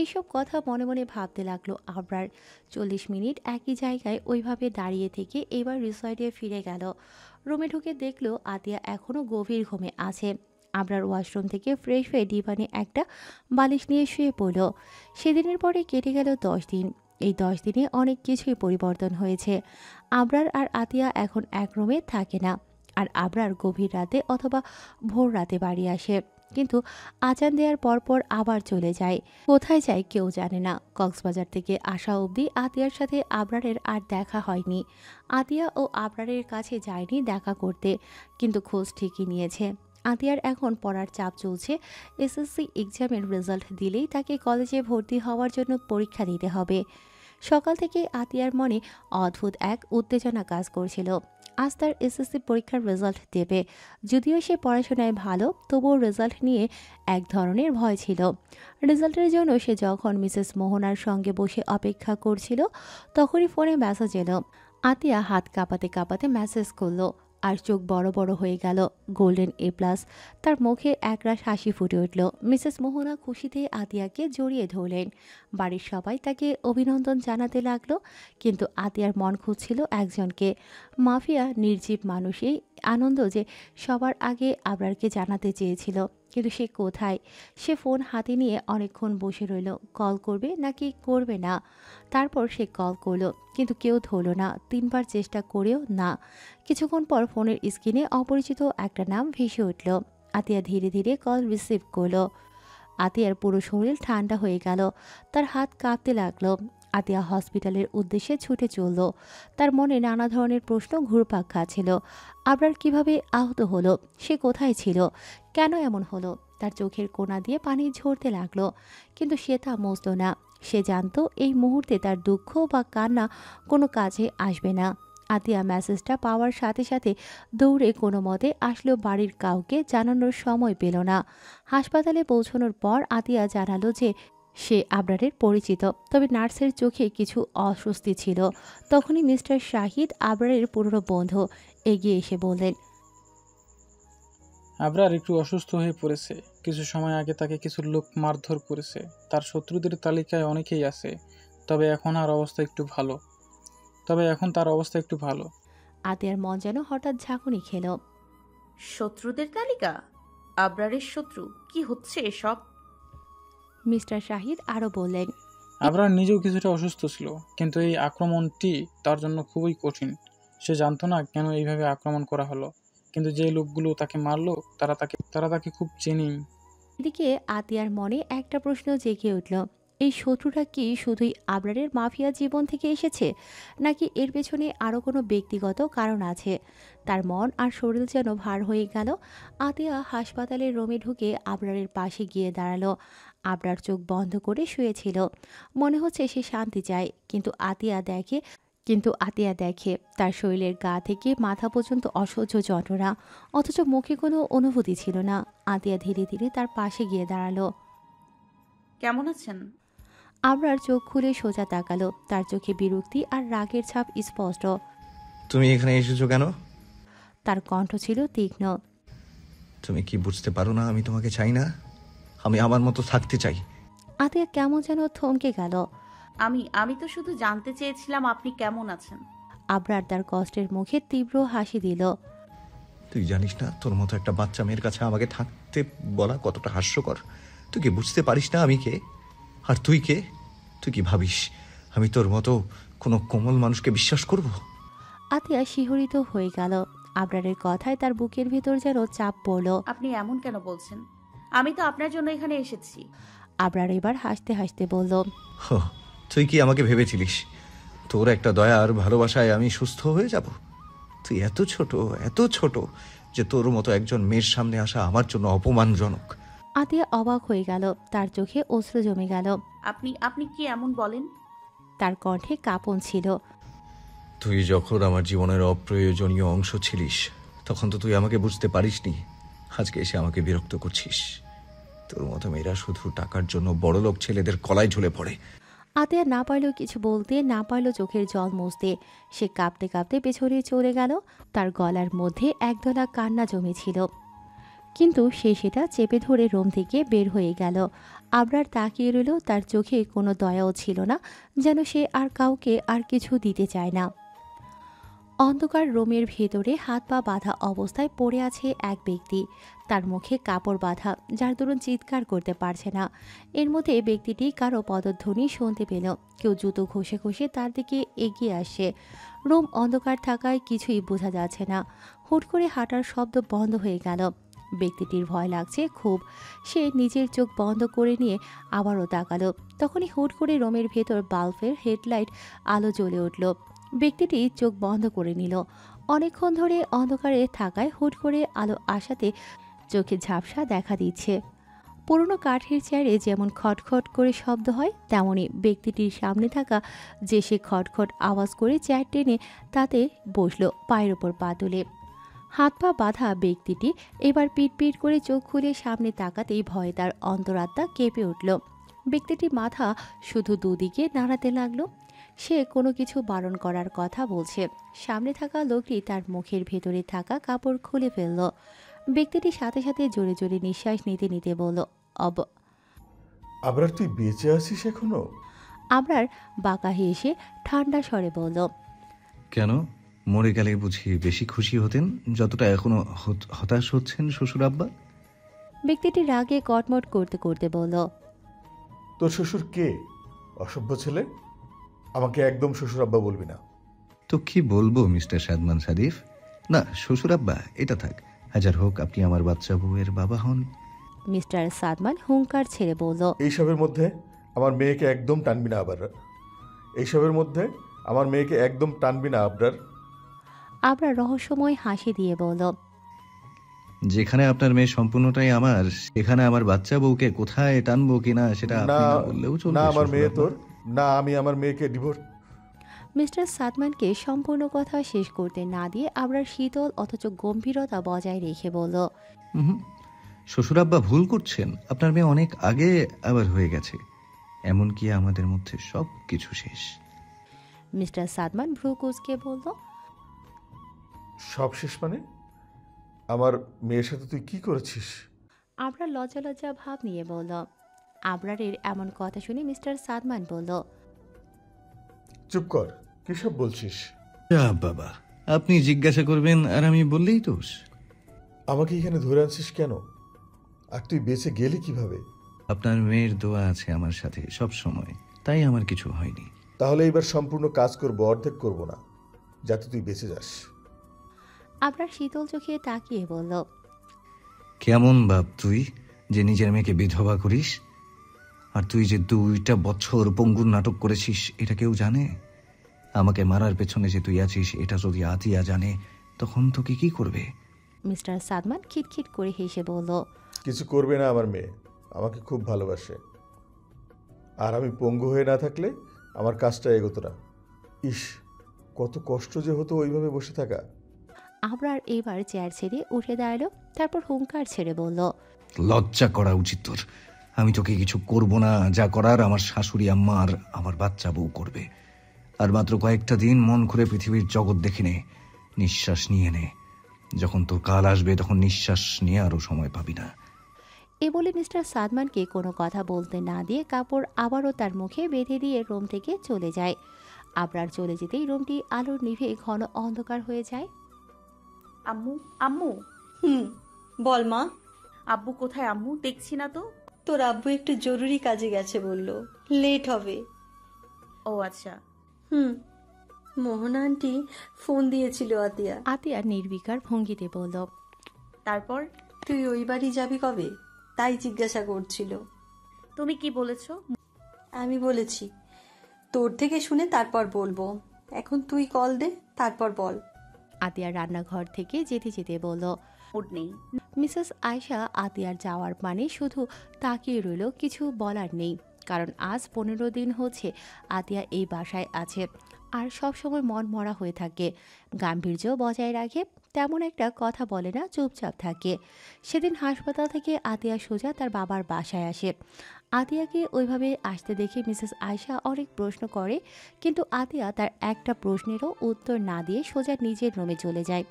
এইসব কথা মনে মনে ভাবতে লাগলো আবরার। 40 মিনিট একই জায়গায় ওইভাবে দাঁড়িয়ে থেকে এবার রিসর্টে ফিরে গেল। রুমে ঢুকে দেখলো আতিয়া এখনও গভীর ঘুমে আছে। আবরার ওয়াশরুম থেকে ফ্রেশ হয়ে ডিভানে একটা বালিশ নিয়ে শুয়ে পড়ল। সেদিনের পরে কেটে গেল 10 দিন। এই 10 দিনে অনেক কিছুই পরিবর্তন হয়েছে। আবরার আর আতিয়া এখন এক রুমে থাকে না। আর আবরার গভীর রাতে অথবা ভোর রাতে বাড়ি আসে, কিন্তু আজান দেওয়ার পরপর আবার চলে যায়। কোথায় যায় কেউ জানে না। কক্সবাজার থেকে আসা অবধি আতিয়ার সাথে আবরারের আর দেখা হয়নি। আতিয়া ও আবরারের কাছে যায়নি দেখা করতে, কিন্তু খোঁজ ঠিকই নিয়েছে। আতিয়ার এখন পড়ার চাপ চলছে। এসএসসি এক্সামের রেজাল্ট দিলেই তাকে কলেজে ভর্তি হওয়ার জন্য পরীক্ষা দিতে হবে। সকাল থেকে আতিয়ার মনে অদ্ভুত এক উত্তেজনা কাজ করছিল। আজ তার এসএসসি পরীক্ষার রেজাল্ট দেবে। যদিও সে পড়াশোনায় ভালো, তবুও রেজাল্ট নিয়ে এক ধরনের ভয় ছিল। রেজাল্টের জন্য সে যখন মিসেস মোহনার সঙ্গে বসে অপেক্ষা করছিল, তখনই ফোনে মেসেজ এলো। আতিয়া হাত কাঁপাতে কাঁপাতে মেসেজ করলো, আর চোখ বড় বড় হয়ে গেল। Golden A+। তার মুখে একরাশ হাসি ফুটে উঠল। মিসেস মোহনা খুশিতে আতিয়াকে জড়িয়ে ধরলেন। বাড়ির সবাই তাকে অভিনন্দন জানাতে লাগলো, কিন্তু আতিয়ার মন খুঁজছিল একজনকে। মাফিয়া নির্জীব মানুষই আনন্দ যে সবার আগে আবরারকে জানাতে চেয়েছিল, কিন্তু সে কোথায়? সে ফোন হাতে নিয়ে অনেকক্ষণ বসে রইল। কল করবে নাকি করবে না। তারপর সে কল করলো, কিন্তু কেউ ধরল না। 3বার চেষ্টা করেও না। কিছুক্ষণ পর ফোনের স্ক্রিনে অপরিচিত একটা নাম ভেসে উঠল। আতিয়া ধীরে ধীরে কল রিসিভ করলো। আতিয়ার পুরো শরীর ঠান্ডা হয়ে গেল। তার হাত কাঁপতে লাগলো। আতিয়া হসপিটালের উদ্দেশ্যে ছুটে চলল। তার মনে নানা ধরনের প্রশ্ন ঘুরপাক খাচ্ছিল। আবরার কিভাবে আহত হলো? সে কোথায় ছিল? কেন এমন হলো? তার চোখের কোণা দিয়ে পানি ঝরতে লাগলো, কিন্তু সে তা মুছল না। সে জানতো এই মুহূর্তে তার দুঃখ বা কান্না কোনো কাজে আসবে না। আতিয়া মেসেজটা পাওয়ার সাথে সাথে দৌড়ে কোনো মতে আসলেও বাড়ির কাউকে জানানোর সময় পেল না। হাসপাতালে পৌঁছানোর পর আতিয়া জানালো যে সে আবরারের পরিচিত, তবে নার্সের চোখে কিছু অস্বস্তি ছিল। তখনই মিস্টার শাহিদ, আবরারের পুরনো বন্ধু, এগিয়ে এসে বললেন, আবরার একটু অসুস্থ হয়ে পড়েছে। কিছু সময় আগে তাকে কিছু লোক মারধর করেছে। তার শত্রুদের তালিকায় অনেকেই আছে, তবে এখন তার অবস্থা একটু ভালো। আতিয়ার মন যেন হঠাৎ ঝাঁকুনি খেল। শত্রুদের তালিকা? আবরারের শত্রু? কি হচ্ছে এসব? মিস্টার শাহিদ আরও বললেন, আবরার নিজেও কিছুটা অসুস্থ ছিল, কিন্তু এই আক্রমণটি তার জন্য খুবই কঠিন। সে জানতো না কেন এইভাবে আক্রমণ করা হলো, কিন্তু যে লোকগুলো তাকে মারলো তারা তাকে খুব চেনে। এদিকে আতিয়ার মনে একটা প্রশ্ন জেগে উঠল। এই শত্রুটা কি শুধুই আবরারের মাফিয়া জীবন থেকে এসেছে, নাকি এর পেছনে আরও কোনো ব্যক্তিগত কারণ আছে? তার মন আর শরীর যেন ভার হয়ে গেল। আতিয়া হাসপাতালের রুমে ঢুকে আবরারের পাশে গিয়ে দাঁড়ালো। আবরার চোখ বন্ধ করে শুয়েছিল। মনে হচ্ছে সে শান্তি চায়, কিন্তু আতিয়া দেখে তার শরীরের গা থেকে মাথা পর্যন্ত অসহ্য যন্ত্রণা, অথচ মুখে কোনো অনুভূতি ছিল না। আতিয়া ধীরে ধীরে তার পাশে গিয়ে দাঁড়ালো। কেমন আছেন? আবরার চোখ খুলে সোজা তাকালো। তার চোখে বিরক্তি আর রাগের ছাপ স্পষ্ট। তুমি এখানে এসেছো কেন? তার কণ্ঠ ছিল তীক্ষ্ণ। তুমি কি বুঝতে পারো না আমি তোমাকে চাই না? আমি আমার মতো থাকতে চাই। আতিয়া কেমন যেন থমকে গেল। আমি তো শুধু জানতে চেয়েছিলাম আপনি কেমন আছেন। আবরার তার কষ্টের মুখে তীব্র হাসি দিল। তুই জানিস না তোর মতো একটা বাচ্চা মেয়ের কাছে আমাকে থাকতে বলা কতটা হাস্যকর? তুই কি বুঝতে পারিস না আমি কে? আর তুই কে? তুই কি ভাবিস আমি তোর মতো কোনো কোমল মানুষকে বিশ্বাস করব? আতিয়া শিহরিত হয়ে গেল। আবরারের কথায় তার বুকের ভেতর যেন চাপ পড়ল। আপনি এমন কেন বলছেন? আমি তো আপনার জন্য এখানে এসেছি। আবরার এবার হাসতে হাসতে বলল, তুই কি আমাকে ভেবেছিলিস তোর একটা দয়া আর ভালোবাসায় আমি সুস্থ হয়ে যাব? তুই এত ছোট যে তোর মতো একজন মেয়ের সামনে আসা আমার জন্য অপমানজনক। আতিয়া অবাক হয়ে গেল। তার চোখে অশ্রু জমে গেল। আপনি কি এমন বলেন? তার কণ্ঠে কাঁপন ছিল। তুই যখন আমার জীবনের অপ্রয়োজনীয় অংশ ছিলিস তখন তো তুই আমাকে বুঝতে পারিসনি। আজকে এসে আমাকে বিরক্ত করছিস। তোর মতো মেয়েরা শুধু টাকার জন্য বড়লোক ছেলেদের কলায় ঝুলে পড়ে। আতিয়া না পারল কিছু বলতে, না পারল চোখের জল মুছতে। সে কাঁপতে কাঁপতে পেছনে চলে গেল। তার গলার মধ্যে একদলা কান্না জমেছিল, কিন্তু সে সেটা চেপে ধরে রুম থেকে বের হয়ে গেল। আবরার তাকিয়ে রইল। তার চোখে কোনো দয়াও ছিল না, যেন সে আর কাউকে আর কিছু দিতে চায় না। অন্ধকার রুমের ভেতরে হাত পা বাঁধা অবস্থায় পড়ে আছে এক ব্যক্তি। তার মুখে কাপড় বাঁধা, যার দরুন চিৎকার করতে পারছে না। এর মধ্যে ব্যক্তিটি কারো পদধ্বনি শুনতে পেল। কেউ জুতো ঘষে ঘষে তার দিকে এগিয়ে আসে। রুম অন্ধকার থাকায় কিছুই বোঝা যাচ্ছে না। হুট করে হাঁটার শব্দ বন্ধ হয়ে গেল। ব্যক্তিটির ভয় লাগছে খুব। সে নিজের চোখ বন্ধ করে নিয়ে আবারও তাকালো। তখনই হুট করে রুমের ভেতর বাল্বের হেডলাইট আলো জ্বলে উঠল। ব্যক্তিটি চোখ বন্ধ করে নিল। অনেকক্ষণ ধরে অন্ধকারে থাকায় হুট করে আলো আসাতে চোখে ঝাপসা দেখা দিচ্ছে। পুরনো কাঠের চেয়ারে যেমন খটখট করে শব্দ হয়, তেমনি ব্যক্তিটির সামনে থাকা যে সে খটখট আওয়াজ করে চেয়ার টেনে তাতে বসল, পায়ের ওপর পা তুলে। হাত পা বাঁধা ব্যক্তিটি এবার পিট করে চোখ খুলে সামনে তাকাতেই ভয়ে তার অন্তরাত্মা কেঁপে উঠল। ব্যক্তিটি মাথা শুধু দুদিকে নাড়াতে লাগলো। সে কোনো কিছু বারণ করার কথা বলছে। সামনে থাকা লোকটি তার মুখের ভেতরে থাকা কাপড় খুলে ফেলল। ব্যক্তিটি সাথে সাথে জোরে জোরে নিঃশ্বাস নিতে নিতে বলল, আবরার তুই বেঁচে আছিস এখনো? আবরার বাঁকা হেসে ঠান্ডা স্বরে বলল, কেন, মরে গেলে বুঝি বেশি খুশি হতেন যতটা এখনো হতাশ হচ্ছেন শ্বশুর আব্বা? ব্যক্তিটি রাগে কটমট করতে করতে বলল, তোর শ্বশুর কে? অসভ্য ছেলে, আমাকে একদম শ্বশুর আব্বা বলবি না। তো কি বলবো মিস্টার সাদমান সাদিফ? না, শ্বশুর আব্বা এটা থাক। হাজার হোক আপনি আমার বাচ্চা বউয়ের বাবা হন। মিস্টার সাদমান হুঙ্কার ছেড়ে বলল, এইসবের মধ্যে আমার মেয়েকে একদম টানবি না আবরার। এইসবের মধ্যে আমার মেয়েকে একদম টানবি না আবরার। আবরার রহস্যময় হাসি দিয়ে বলল, যেখানে আপনার মেয়ে সম্পূর্ণটাই আমার, সেখানে আমার বাচ্চা বউকে কোথায় টানবো কিনা সেটা আপনি না, না বললেও চলবে। না আমার শ্বশুর মেয়ে আব্বা। তোর, না আমি আমার মেয়েকে ডিভোর্স। মিস্টার সাদমানকে সম্পূর্ণ কথা শেষ করতে না দিয়ে আবরার শীতল অথচ গম্ভীরতা বজায় রেখে বলল, হুম, শ্বশুর আব্বা ভুল করছেন। আপনার মেয়ে অনেক আগে আবার হয়ে গেছে, এমনকি আমাদের মধ্যে সব কিছু শেষ। মিস্টার সাদমান ভ্রু কুঁচকে বলল, সব শেষ মানে? আমার মেয়ের সাথে তুই কি করেছিস? আবরার লজ্জা লজ্জা ভাব নিয়ে বলল। আবরারের এমন কথা শুনে মিস্টার সাদমান বলল, চুপ কর, কিসব বলছিস? যা বাবা, আপনি জিজ্ঞাসা করবেন আর আমি বললেই দোষ। আমাকে এখানে ধরে আনছিস কেন? আর তুই বেঁচে গেলি কিভাবে? আপনার মেয়ের দোয়া আছে আমার সাথে সব সময়, তাই আমার কিছু হয়নি। তাহলে এবার সম্পূর্ণ কাজ করবো, অর্ধেক করবো না, যাতে তুই বেঁচে যাস। আবরার শীতল চোখে তাকিয়ে বলল, কেমন বাপ তুই যে নিজের মেয়েকে বিধবা করিস? আর তুই যে 2টা বছর পঙ্গুর নাটক করেছিস এটা কেউ জানে? আমাকে মারার পেছনে যে তুই আছিস এটা যদি আতিয়া জানে তখন তোকে কি করবে? মিস্টার সাদমান খিটখিট করে হেসে বলল, কিছু করবে না আমার মেয়ে, আমাকে খুব ভালোবাসে। আর আমি পঙ্গু হয়ে না থাকলে আমার কাজটা এগোতো না। ইস, কত কষ্ট যে হতো ওইভাবে বসে থাকা। আবরার এবার চেয়ার ছেড়ে উঠে দাঁড়ালো, তারপর হুঙ্কার ছেড়ে বলল, লজ্জা করা উচিত তোর। আমি তোকে কিছু করব না, যা করার আমার শাশুড়ি আম্মা আর আমার বাচ্চা বউ করবে। আর মাত্র কয়েকটা দিন মন খুলে পৃথিবীর জগৎ দেখে নে, নিঃশ্বাস নিয়ে নে। যখন তোর কাল আসবে তখন নিঃশ্বাস নিয়ে আরো সময় পাবি না। এ বলে মিস্টার সাদমানকে কোনো কথা বলতে না দিয়ে কাপড় আবারও তার মুখে বেঁধে দিয়ে রুম থেকে চলে যায়। আবরার চলে যেতেই রুমটি আলোর নিভে ঘন অন্ধকার হয়ে যায়। আম্মু, আম্মু, বল মা। আব্বু কোথায় আম্মু? দেখছি না তো। তোর আব্বু একটু জরুরি কাজে গেছে, বললো লেট হবে। ও আচ্ছা। মোহনা আন্টি ফোন দিয়েছিল আতিয়া। আতিয়া নির্বিকার ভঙ্গিতে বলল, তারপর? তুই ওই বাড়ি যাবি কবে তাই জিজ্ঞাসা করছিল। তুমি কি বলেছো? আমি বলেছি তোর থেকে শুনে তারপর বলবো। এখন তুই কল দে, তারপর বল। আতিয়া রান্নাঘর থেকে যেতে যেতে বলল। মুড নেই। মিসেস আয়শা আতিয়ার যাওয়ার মানে শুধু তাকিয়ে রইল, কিছু বলার নেই। কারণ আজ 15 দিন হচ্ছে আতিয়া এই বাসায় আছে আর সবসময় মন মরা হয়ে থাকে, গাম্ভীর্য বজায় রাখে, তেমন একটা কথা বলে না, চুপচাপ থাকে। সেদিন হাসপাতাল থেকে আতিয়া সোজা তার বাবার বাসায় আসে। আতিয়াকে ওইভাবে আসতে দেখে মিসেস আয়শা অনেক প্রশ্ন করে, কিন্তু আতিয়া তার একটা প্রশ্নেরও উত্তর না দিয়ে সোজা নিজের রুমে চলে যায়।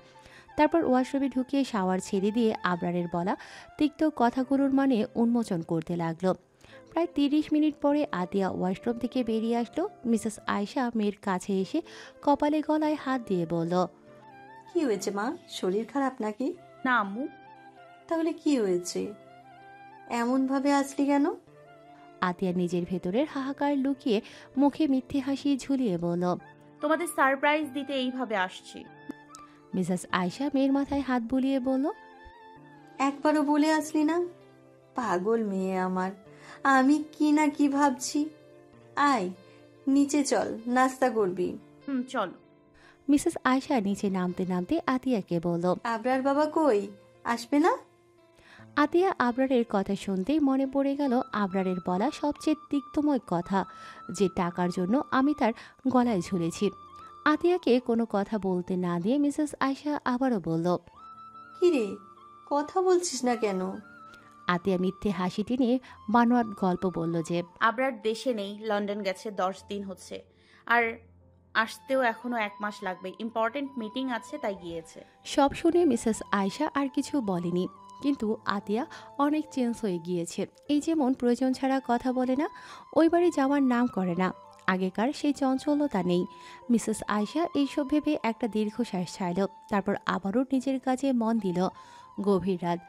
তারপর ওয়াশরুমে ঢুকিয়ে শাওয়ার ছেড়ে দিয়ে আবরারের বলা তিক্ত কথাগুলোর মানে উন্মোচন করতে লাগলো। প্রায় 30 মিনিট পরে আতিয়া ওয়াশরুম থেকে বেরিয়ে আসলো। মিসেস আয়শা মেয়ের কাছে এসে কপালে গলায় হাত দিয়ে বলল, কি হয়েছে মা, শরীর খারাপ নাকি? না আম্মু। তাহলে কি হয়েছে, এমন ভাবে আসলি কেন? আতিয়া নিজের ভেতরের হাহাকার লুকিয়ে মুখে মিথ্যে হাসি ঝুলিয়ে বলল, তোমাদের সারপ্রাইজ দিতে এইভাবে আসছি। মিসেস আয়শা মেয়ের মাথায় হাত বুলিয়ে বলল, একবারও বলে আসলি না? পাগল মেয়ে আমার, আমি কি না কি ভাবছি। আয় নিচে চল, নাস্তা করবি। চলো। মিসেস আয়শা নিচে নামতে নামতে আতিয়াকে বলল, আবরার বাবা কই, আসবে না? আতিয়া আবরারের কথা শুনতেই মনে পড়ে গেল আবরারের বলা সবচেয়ে তিক্তময় কথা, যে টাকার জন্য আমি তার গলায় ঝুলেছি। আতিয়াকে কোনো কথা বলতে না দিয়ে মিসেস আয়শা আবারও বলল, কি রে, কথা বলছিস না কেন? আতিয়া মিথ্যে হাসি টেনে বানোয়াট গল্প বলল যে আবরার দেশে নেই, লন্ডন গেছে, 10 দিন হচ্ছে। আর আসতেও এখনো 1 মাস লাগবে, ইম্পর্টেন্ট মিটিং আছে তাই গিয়েছে। সব শুনে মিসেস আয়শা আর কিছু বলেনি, কিন্তু আতিয়া অনেক চেঞ্জ হয়ে গিয়েছে। এই যেমন প্রয়োজন ছাড়া কথা বলে না, ওই বাড়ি যাওয়ার নাম করে না, আগেকার সেই চঞ্চলতা নেই। মিসেস আয়শা এইসব ভেবে একটা দীর্ঘশ্বাস ছাড়ল, তারপর আবারও নিজের কাজে মন দিল। গভীর রাত,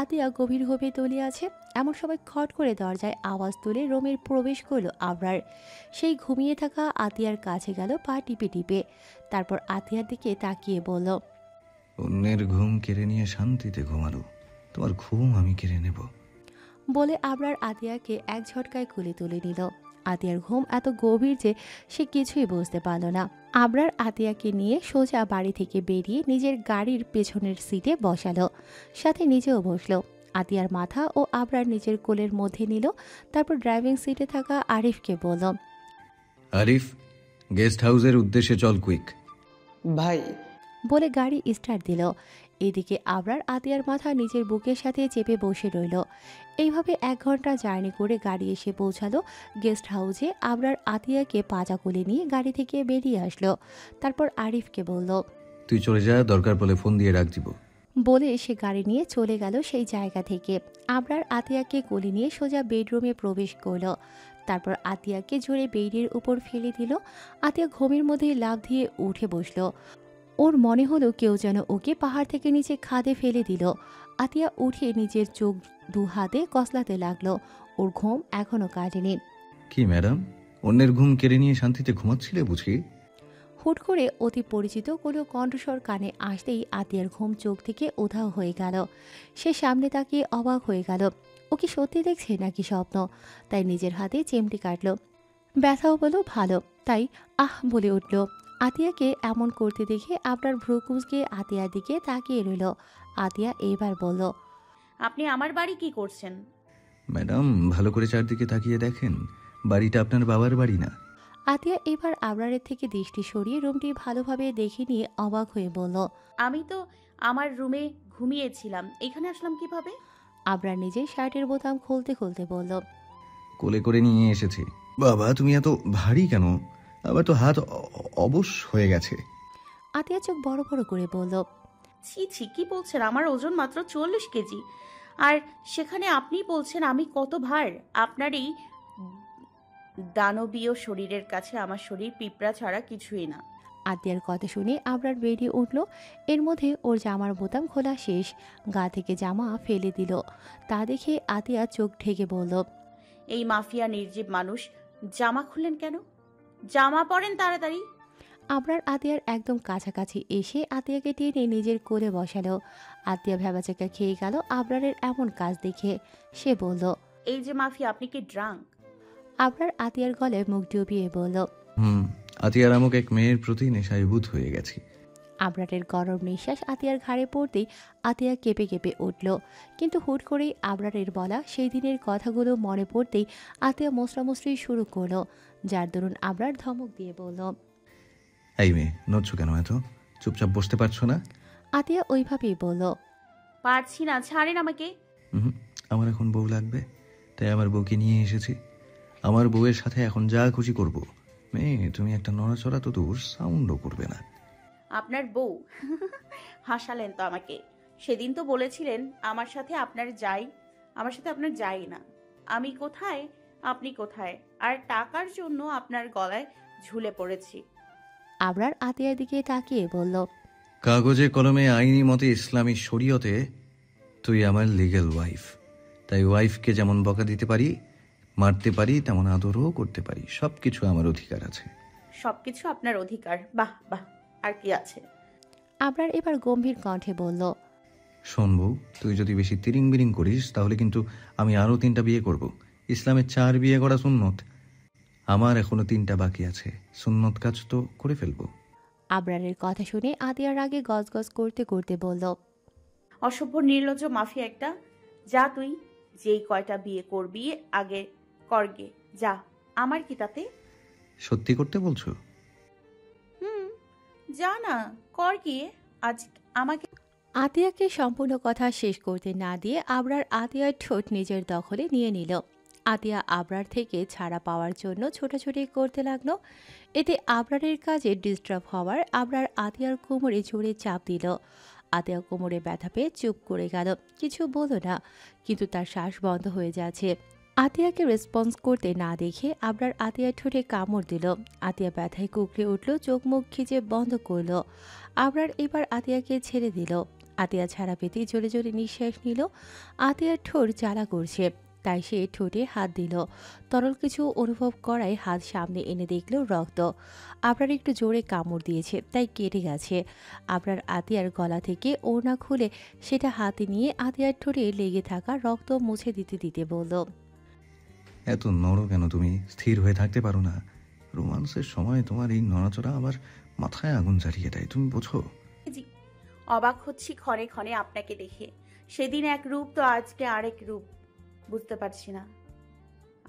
আতিয়া গভীরভাবে তলিয়ে আছে। এমন সময় খট করে দরজায় আওয়াজ তুলে রুমের প্রবেশ করল আবরার। সেই ঘুমিয়ে থাকা আতিয়ার কাছে গেল পা টিপে টিপে, তারপর আতিয়ার দিকে তাকিয়ে বলল, অন্যের ঘুম কেড়ে নিয়ে শান্তিতে ঘুমালো, তোমার ঘুম আমি কেড়ে নেব। বলে আবরার আতিয়াকে এক ঝটকায় কোলে তুলে নিল। আতিয়ার ঘুম এত গভীর যে সে কিছুই বুঝতে পারল না। আবরার আতিয়াকে নিয়ে সোজা বাড়ি থেকে বেরিয়ে নিজের গাড়ির পেছনের সিটে বসালো, সাথে নিজেও বসলো। আতিয়ার মাথা ও আবরার নিজের কোলের মধ্যে নিল, তারপর ড্রাইভিং সিটে থাকা আরিফকে বলল, আরিফ, গেস্ট হাউসের উদ্দেশ্যে চল কুইক। ভাই। বলে গাড়ি স্টার্ট দিল। এদিকে আবরার আতিয়ার মাথা নিজের বুকের সাথে চেপে বসে রইল। এইভাবে 1 ঘন্টা জার্নি করে গাড়ি এসে পৌঁছালো গেস্ট হাউসে। আবরার আতিয়াকে পাজা কোলে নিয়ে গাড়ি থেকে বেরিয়ে আসলো, তারপর আরিফকে বলল, তুই চলে যা, দরকার পড়লে ফোন দিয়ে ডাক দিব। বলে সে গাড়ি নিয়ে চলে গেল সেই জায়গা থেকে। আবরার আতিয়াকে কোলে নিয়ে সোজা বেডরুমে প্রবেশ করলো, তারপর আতিয়াকে জোরে বেডের উপর ফেলে দিল। আতিয়া ঘুমের মধ্যে লাফ দিয়ে উঠে বসলো। ওর মনে হলো কেউ যেন ওকে পাহাড় থেকে নিচে খাদে ফেলে দিল। আতিয়া উঠে নিজের চোখ 2 হাতে কসলাতে লাগলো। ওর ঘুম এখনো কাটেনি। কি ম্যাডাম, অন্যের ঘুম কেড়ে নিয়ে শান্তিতে ঘুমাচ্ছিলে বুঝি? হুট করে অতি পরিচিত কোনো কণ্ঠস্বর কানে আসতেই আতিয়ার ঘুম চোখ থেকে উধাও হয়ে গেল। সে সামনে তাকিয়ে অবাক হয়ে গেল। ও কি সত্যি দেখছে নাকি স্বপ্ন? তাই নিজের হাতে চিমটি কাটল। ব্যথাও বলো ভালো, তাই আহ বলে উঠল। আতিয়াকে এমন করতে দেখে আপনার ভ্রু কুঁচকে আতিয়ার দিকে তাকিয়ে রইল। আতিয়া এবার বলল, আপনি আমার বাড়ি কি করছেন? ম্যাডাম, ভালো করে চারদিকে তাকিয়ে দেখেন, বাড়িটা আপনার বাবার বাড়ি না। আতিয়া এবার আবরারের থেকে দৃষ্টি সরিয়ে রুমটি ভালোভাবে দেখে নিয়ে অবাক হয়ে বলল, আমি তো আমার রুমে ঘুমিয়েছিলাম, এখানে আসলাম কিভাবে? আবরার নিজের শার্টের বোতাম খুলতে খুলতে বলল, কোলে করে নিয়ে এসেছি। বাবা, তুমি এত ভারী কেন? আবার তো হাত অবশ হয়ে গেছে। আতিয়া চোখ বড় বড় করে বলল, ছি ছি, কি বলছেন? আমার ওজন মাত্র 40 কেজি, আর সেখানে আপনি বলছেন আমি কত ভার। আপনার এই দানবীয় শরীরের কাছে আমার শরীর পিঁপড়া ছাড়া কিছুই না। আতিয়ার কথা শুনে আবরার বেরিয়ে উঠল। এর মধ্যে ওর জামার বোতাম খোলা শেষ, গা থেকে জামা ফেলে দিল। তা দেখে আতিয়া চোখ ঢেকে বলল, এই মাফিয়া নির্জীব মানুষ, জামা খুললেন কেন? জামা পরেন তাড়াতাড়ি। আবরার আতিয়ার একদম কাছাকাছি এসে আতিয়াকে টেনে নিজের কোলে বসালো। আতিয়া ভেবাচাকা খেয়ে গেল আবরারের এমন কাজ দেখে। সে বলল, এই যে মাফিয়া, আপনি কি ড্রাঙ্ক? আবরার আতিয়ার গলে মুখ ডুবিয়ে বলল, আতিয়ার আমক এক মেয়ের প্রতি নেশায়ভূত হয়ে গেছি। আবরারের গরম নিঃশ্বাস আতিয়ার ঘাড়ে পড়তেই আতিয়া কেঁপে কেঁপে উঠল। কিন্তু হুট করেই আবরারের বলা সেই দিনের কথাগুলো মনে পড়তেই আতিয়া মোসরামুসরি শুরু করলো, যার দরুন আবরার ধমক দিয়ে বলল, এই মেয়ে, নড়ছো কেন এত? চুপচাপ বসতে পারছো না? আতিয়া ওইভাবেই বলল, পারছি না, ছাড়েন আমাকে। আমার এখন বউ লাগবে, তাই আমার বউকে নিয়ে এসেছি। আমার বউয়ের সাথে এখন যা খুশি করব। মেয়ে, তুমি একটা নড়াচড়া তো দূর, সাউন্ডও করবে না। আপনার বউ? হাসালেন তো আমাকে। সেদিন তো বলেছিলেন আমার সাথে আপনার যাই না। আমি কোথায়, আপনি কোথায়? আর টাকার জন্য আপনার গলায় ঝুলে পড়েছি। আবরার আতিয়ার দিকে তাকিয়ে বলল, কাগজে কলমে আইনি মতে ইসলামী শরীয়তে তুই আমার লিগ্যাল ওয়াইফ, তাই ওয়াইফকে যেমন বকা দিতে পারি, মারতে পারি, তেমন আদরও করতে পারি। সবকিছু আমার অধিকার আছে। সবকিছু আপনার অধিকার? বাহ বাহ, আর কি আছে? আবরার এবার গম্ভীর কণ্ঠে বলল, শোন বউ, তুই যদি বেশি তিরিং বিরিং করিস তাহলে কিন্তু আমি আরও 3টা বিয়ে করব। ইসলামের 4 বিয়ে করা সুন্নত, আমার এখনো 3টা বাকি আছে। সুন্নত কাজ তো করে ফেলবো। আবরারের কথা শুনে আতিয়ার আগে গজগজ করতে করতে বলল, অসভ্য নির্লজ্জ মাফিয়া একটা। যা, তুই যেই কয়টা বিয়ে করবি আগে করগে, যা। আমার কি তাতে? সত্যি করতে বলছো? যা না, কর গিয়ে আজ আমাকে। আতিয়াকে সম্পূর্ণ কথা শেষ করতে না দিয়ে আবরার আতিয়ার ঠোঁট নিজের দখলে নিয়ে নিল। আতিয়া আবরার থেকে ছাড়া পাওয়ার জন্য ছোটাছুটি করতে লাগলো। এতে আবরারের কাজে ডিস্টার্ব হওয়ার আবরার আতিয়ার কোমরে জোরে চাপ দিল। আতিয়া কোমরে ব্যথা পেয়ে চুপ করে গেল, কিছু বলল না, কিন্তু তার শ্বাস বন্ধ হয়ে যাচ্ছে। আতিয়াকে রেসপন্স করতে না দেখে আবরার আতিয়ার ঠোঁটে কামড় দিল। আতিয়া ব্যথায় কুকড়ে উঠল, চোখ মুখ খিচে বন্ধ করল। আবরার এবার আতিয়াকে ছেড়ে দিল। আতিয়া ছাড়া পেতেই জোরে জোরে নিঃশ্বাস নিল। আতিয়ার ঠোঁট জ্বালা করছে, তাই সে ঠোঁটে হাত দিল। তরল কিছু অনুভব করায় হাত সামনে এনে দেখল রক্ত। আবরার একটু জোরে কামড় দিয়েছে, তাই কেটে গেছে। আবরার আতিয়ার গলা থেকে ওড়না খুলে সেটা হাতে নিয়ে আতিয়ার ঠোঁটে লেগে থাকা রক্ত মুছে দিতে দিতে বলল, এত নড়ো কেন তুমি? স্থির হয়ে থাকতে পারো না? রোমান্সের সময় তোমার এই নড়াচড়া আবার মাথায় আগুন জ্বালিয়ে দেয়, তুমি বোঝো? জি, অবাক হচ্ছি ক্ষণে ক্ষণে আপনাকে দেখে। সেদিন এক রূপ তো আজকে আরেক রূপ। বুঝতে পারছি না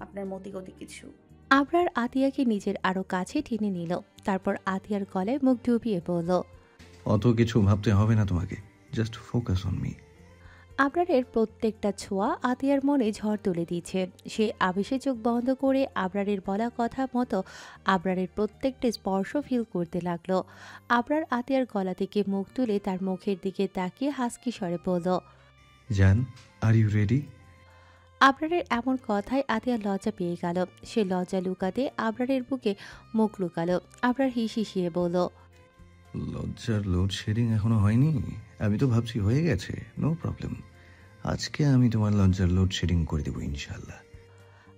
আপনার মতিগতি কিছু। আবরার আতিয়াকে নিজের আরো কাছে টেনে নিল। তারপর আতিয়ার গলায় মুখ ডুবিয়ে বলল, অত কিছু ভাবতে হবে না তোমাকে, জাস্ট ফোকাস অন মি। আবরারের প্রত্যেকটা ছোঁয়া আতিয়ার মনে ঝড় তুলে দিচ্ছে। সে আবেশে চোখ বন্ধ করে আবরারের বলা কথা মতো আবরারের প্রত্যেকটা স্পর্শ ফিল করতে লাগলো। আবরার আতিয়ার গলা থেকে মুখ তুলে তার মুখের দিকে তাকিয়ে হাসকি স্বরে বলল, জান, আর ইউ রেডি? আবরারের এমন কথায় আতিয়া লজ্জা পেয়ে গেল। সে লজ্জা লুকাতে আবরারের বুকে মুখ লুকালো। আবরার হিসিয়ে বলল, লজ্জার লোডশেডিং এখনো হয়নি? আমি তো ভাবছি হয়ে গেছে। নো প্রবলেম, আজকে আমি তোমার লজ্জার লোডশেডিং করে দেবো ইনশাল্লাহ।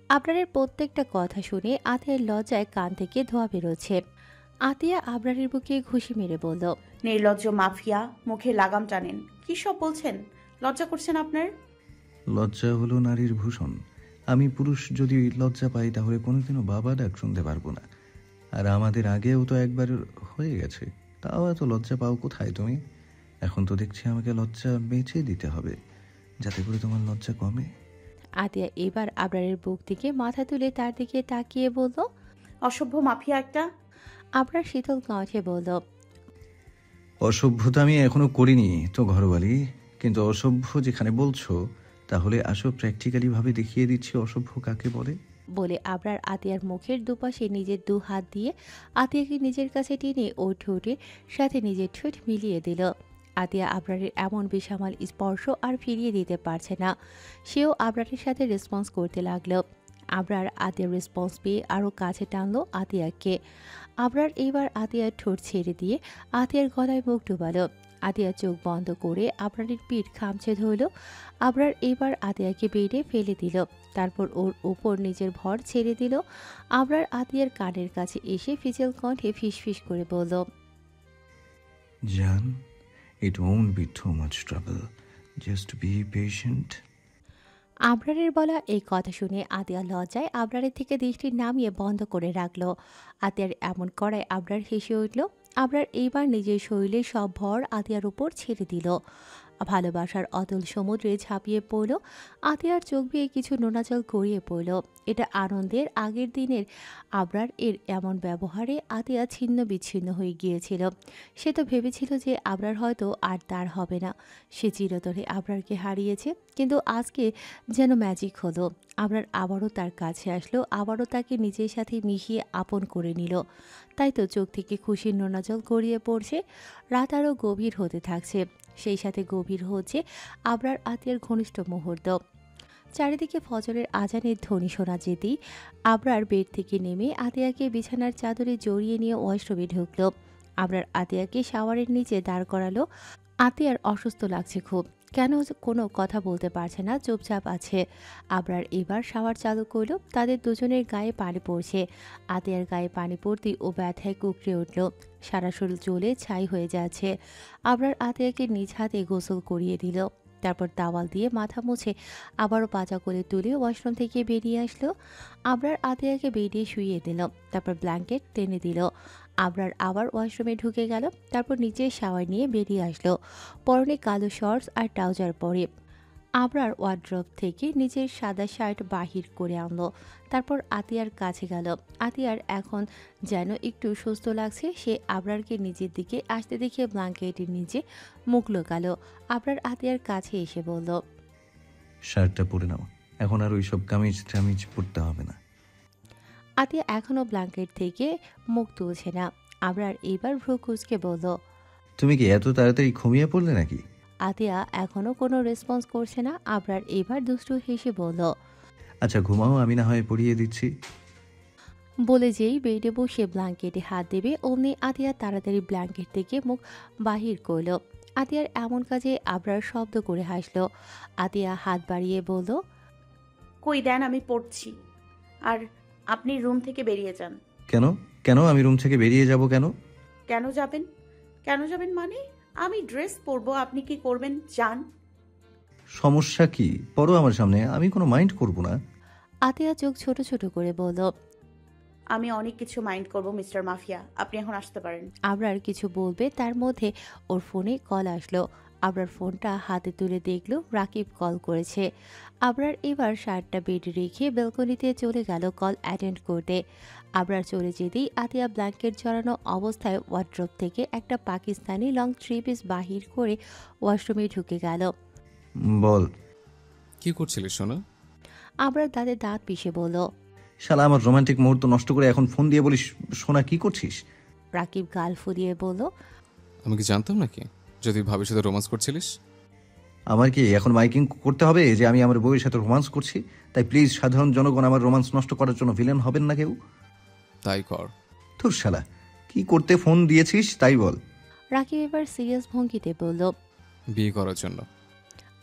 আবরারের প্রত্যেকটা কথা শুনে আতিয়ার লজ্জায় কান থেকে ধোঁয়া বেরোচ্ছে। আতিয়া আবরারের বুকে ঘুষি মেরে বলল, নির্লজ্জ মাফিয়া, মুখে লাগাম টানেন। কি সব বলছেন? লজ্জা করছেন আপনার? লজ্জা হলো নারীর ভূষণ। আমি পুরুষ যদি লজ্জা পাই তাহলে কোনোদিনও বাবা ডাক শুনতে পারবো না। আর আমাদের আগেও তো একবার হয়ে গেছে, তাও এত লজ্জা পাও কোথায় তুমি? এখন তো দেখছি আমাকে লজ্জা বেঁচে দিতে হবে, যাতে করে তোমার লজ্জা কমে। আতিয়া এবার আবরারের বুক থেকে মাথা তুলে তার দিকে তাকিয়ে বলল, অসভ্য মাফিয়া একটা। আবরার শীতল কণ্ঠে বলল, অসভ্যতা আমি এখনো করিনি তো ঘরবালি, কিন্তু অসভ্য যেখানে বলছো, তাহলে আসো প্র্যাকটিক্যালি ভাবে দেখিয়ে দিচ্ছি অসভ্য কাকে বলে। বলে আবরার আতিয়ার মুখের দুপাশে নিজের দু হাত দিয়ে আতিয়াকে নিজের কাছে টেনে ও ঠোঁটের সাথে নিজের ঠোঁট মিলিয়ে দিল। আতিয়া আবরারের এমন বেসামাল স্পর্শ আর ফিরিয়ে দিতে পারছে না। সেও আবরারের সাথে রেসপন্স করতে লাগলো। আবরার আতিয়ার রেসপন্স পেয়ে আরও কাছে টানলো আতিয়াকে। আবরার এবার আতিয়ার ঠোঁট ছেড়ে দিয়ে আতিয়ার গলায় মুখ ডুবালো। আতিয়া চোখ বন্ধ করে আবরারের পিঠ খামচে ধরল। আবরার এবার আতিয়াকে বেডে ফেলে দিল। তারপর ওর উপর নিজের ভর ছেড়ে দিল। আবরার আতিয়ার কানের কাছে এসে ফিচেল কণ্ঠে ফিসফিস করে বলল, জান, it won't be too much trouble, just be patient. আবরারের বলা এই কথা শুনে আতিয়া লজ্জায় আবরারের থেকে দৃষ্টি নামিয়ে বন্ধ করে রাখলো। আতিয়ার এমন করায় আবরার হেসে উঠল। আবরার এইবার নিজের শরীরের সব ভর আতিয়ার উপর ছেড়ে দিল। ভালোবাসার অতল সমুদ্রে ঝাঁপিয়ে পড়ল। আতিয়ার চোখ বেয়ে কিছু নোনাজল গড়িয়ে পড়ল। এটা আনন্দের আগের দিনের আবরার এর এমন ব্যবহারে আতিয়া ছিন্ন বিচ্ছিন্ন হয়ে গিয়েছিল। সে তো ভেবেছিল যে আবরার হয়তো আর তার হবে না। সে চিরতরে আবরারকে হারিয়েছে, কিন্তু আজকে যেন ম্যাজিক হলো। আবরার আবারও তার কাছে আসলো, আবারও তাকে নিজের সাথে মিশিয়ে আপন করে নিল। তাই তো চোখ থেকে খুশির নোনাজল গড়িয়ে পড়ছে। রাত আরও গভীর হতে থাকছে, সেই সাথে গভীর হচ্ছে আবরার আতিয়ার ঘনিষ্ঠ মুহূর্ত। চারিদিকে ফজরের আজানের ধ্বনি শোনা যেতেই আবরার বেড থেকে নেমে আতিয়াকে বিছানার চাদরে জড়িয়ে নিয়ে ওয়াশরুমে ঢুকল। আবরার আতিয়াকে শাওয়ারের নিচে দাঁড় করালো। আতিয়ার অসুস্থ লাগছে খুব, কেন কোনো কথা বলতে পারছে না, চুপচাপ আছে। আবরার এবার শাওয়ার চালু করল। তাদের দুজনের গায়ে পানি পড়ছে। আতিয়ার গায়ে পানি পড়তেই ও ব্যথায় কুকড়ে উঠল। সারা শরীর জ্বলে ছাই হয়ে যাচ্ছে। আবরার আতিয়াকে নিজ হাতে গোসল করিয়ে দিল। তারপর তাওয়াল দিয়ে মাথা মুছে আবারও পাজা করে তুলে ওয়াশরুম থেকে বেরিয়ে আসলো। আবরার আতিয়াকে বেডে শুইয়ে দিল। তারপর ব্ল্যাঙ্কেট টেনে দিল। আবরার আবার ওয়াশরুমে ঢুকে গেল। তারপর নিচে শাওয়ার নিয়ে বেরিয়ে আসলো। পরনে কালো শর্টস আর ট্রাউজার পরে আবরার ওয়ার্ড্রপ থেকে নিজের সাদা শার্ট বাহির করে আনলো। তারপর আতিয়ার কাছে গেল। আতিয়ার এখন যেন একটু সুস্থ লাগছে। সে আবরারকে নিজের দিকে আসতে দেখে ব্ল্যাঙ্কেটের নিচে মুখ লুকালো। আবরার আতিয়ার কাছে এসে বলল, শার্টটা পরে নাও। এখন আর ওইসব কামিজ টামিজ পরতে হবে না। আতিয়া এখনো ব্ল্যাঙ্কেট থেকে মুখ তুলছে না। আবরার এবার ভ্রু কুঁচকে বলল। তুমি কি এত তাড়াতাড়ি ঘুমিয়ে পড়লে নাকি? আতিয়া এখনো কোনো রেসপন্স করছে না। আবরার এবার দুষ্টু হেসে বলল। আচ্ছা ঘুমাও, আমি না হয় পরিয়ে দিচ্ছি। বলে যেই বেডে বসে ব্ল্যাঙ্কেটে হাত দেবে অমনি আতিয়া তাড়াতাড়ি ব্ল্যাঙ্কেট থেকে মুখ বাহির করল। আতিয়ার এমন কাজে আবরার শব্দ করে হাসল। আতিয়া হাত বাড়িয়ে বলল। কই দেন, আমি পড়ছি। আর আপনি রুম থেকে বেরিয়ে যান। কেন কেন আমি রুম থেকে বেরিয়ে যাব কেন? কেন যাবেন? কেন যাবেন মানে? আমি ড্রেস পরবো, আপনি কি করবেন? যান। সমস্যা কি? পরো আমার সামনে, আমি কোনো মাইন্ড করব না। আতিয়া চোখ ছোট ছোট করে বলল। আমি অনেক কিছু মাইন্ড করব মিস্টার মাফিয়া, আপনি এখন আসতে পারেন। আবরার কিছু বলবে তার মধ্যে ওর ফোনে কল আসলো। আবরার ফোনটা হাতে তুলে দেখলো রাকিব কল করেছে। আবরার এবার শার্টটা বেডে রেখে ব্যালকনিতে চলে গেল কল অ্যাটেন্ড করতে। আবরার চলে যেতেই আতিয়া ব্ল্যাঙ্কেট জড়ানো অবস্থায় ওয়ার্ড্রোব থেকে একটা পাকিস্তানি লং থ্রি পিস বাহির করে ওয়াশরুমে ঢুকে গেল। বল। কি করছিলিস সোনা? আবরার দাঁতে দাঁত পিষে বলল। শালা আমার রোমান্টিক মুহূর্ত নষ্ট করে এখন ফোন দিয়ে বলিস সোনা কি করছিস? রাকিব গাল ফুলিয়ে বলল। আমি কি জানতাম নাকি যদি ভাবির সাথে রোমান্স করছিলিস? আমার কি এখন মাইকিং করতে হবে যে আমি আমার বউয়ের সাথে রোমান্স করছি? তাই প্লিজ সাধারণ জনগণ আমার রোমান্স নষ্ট করার জন্য ভিলেন হবেন না কেউ। তাই কর। তোর শালা কি করতে ফোন দিয়েছিস তাই বল। রাকিব এবার সিরিয়াস ভঙ্গিতে বলল। বিয়ে করার জন্য।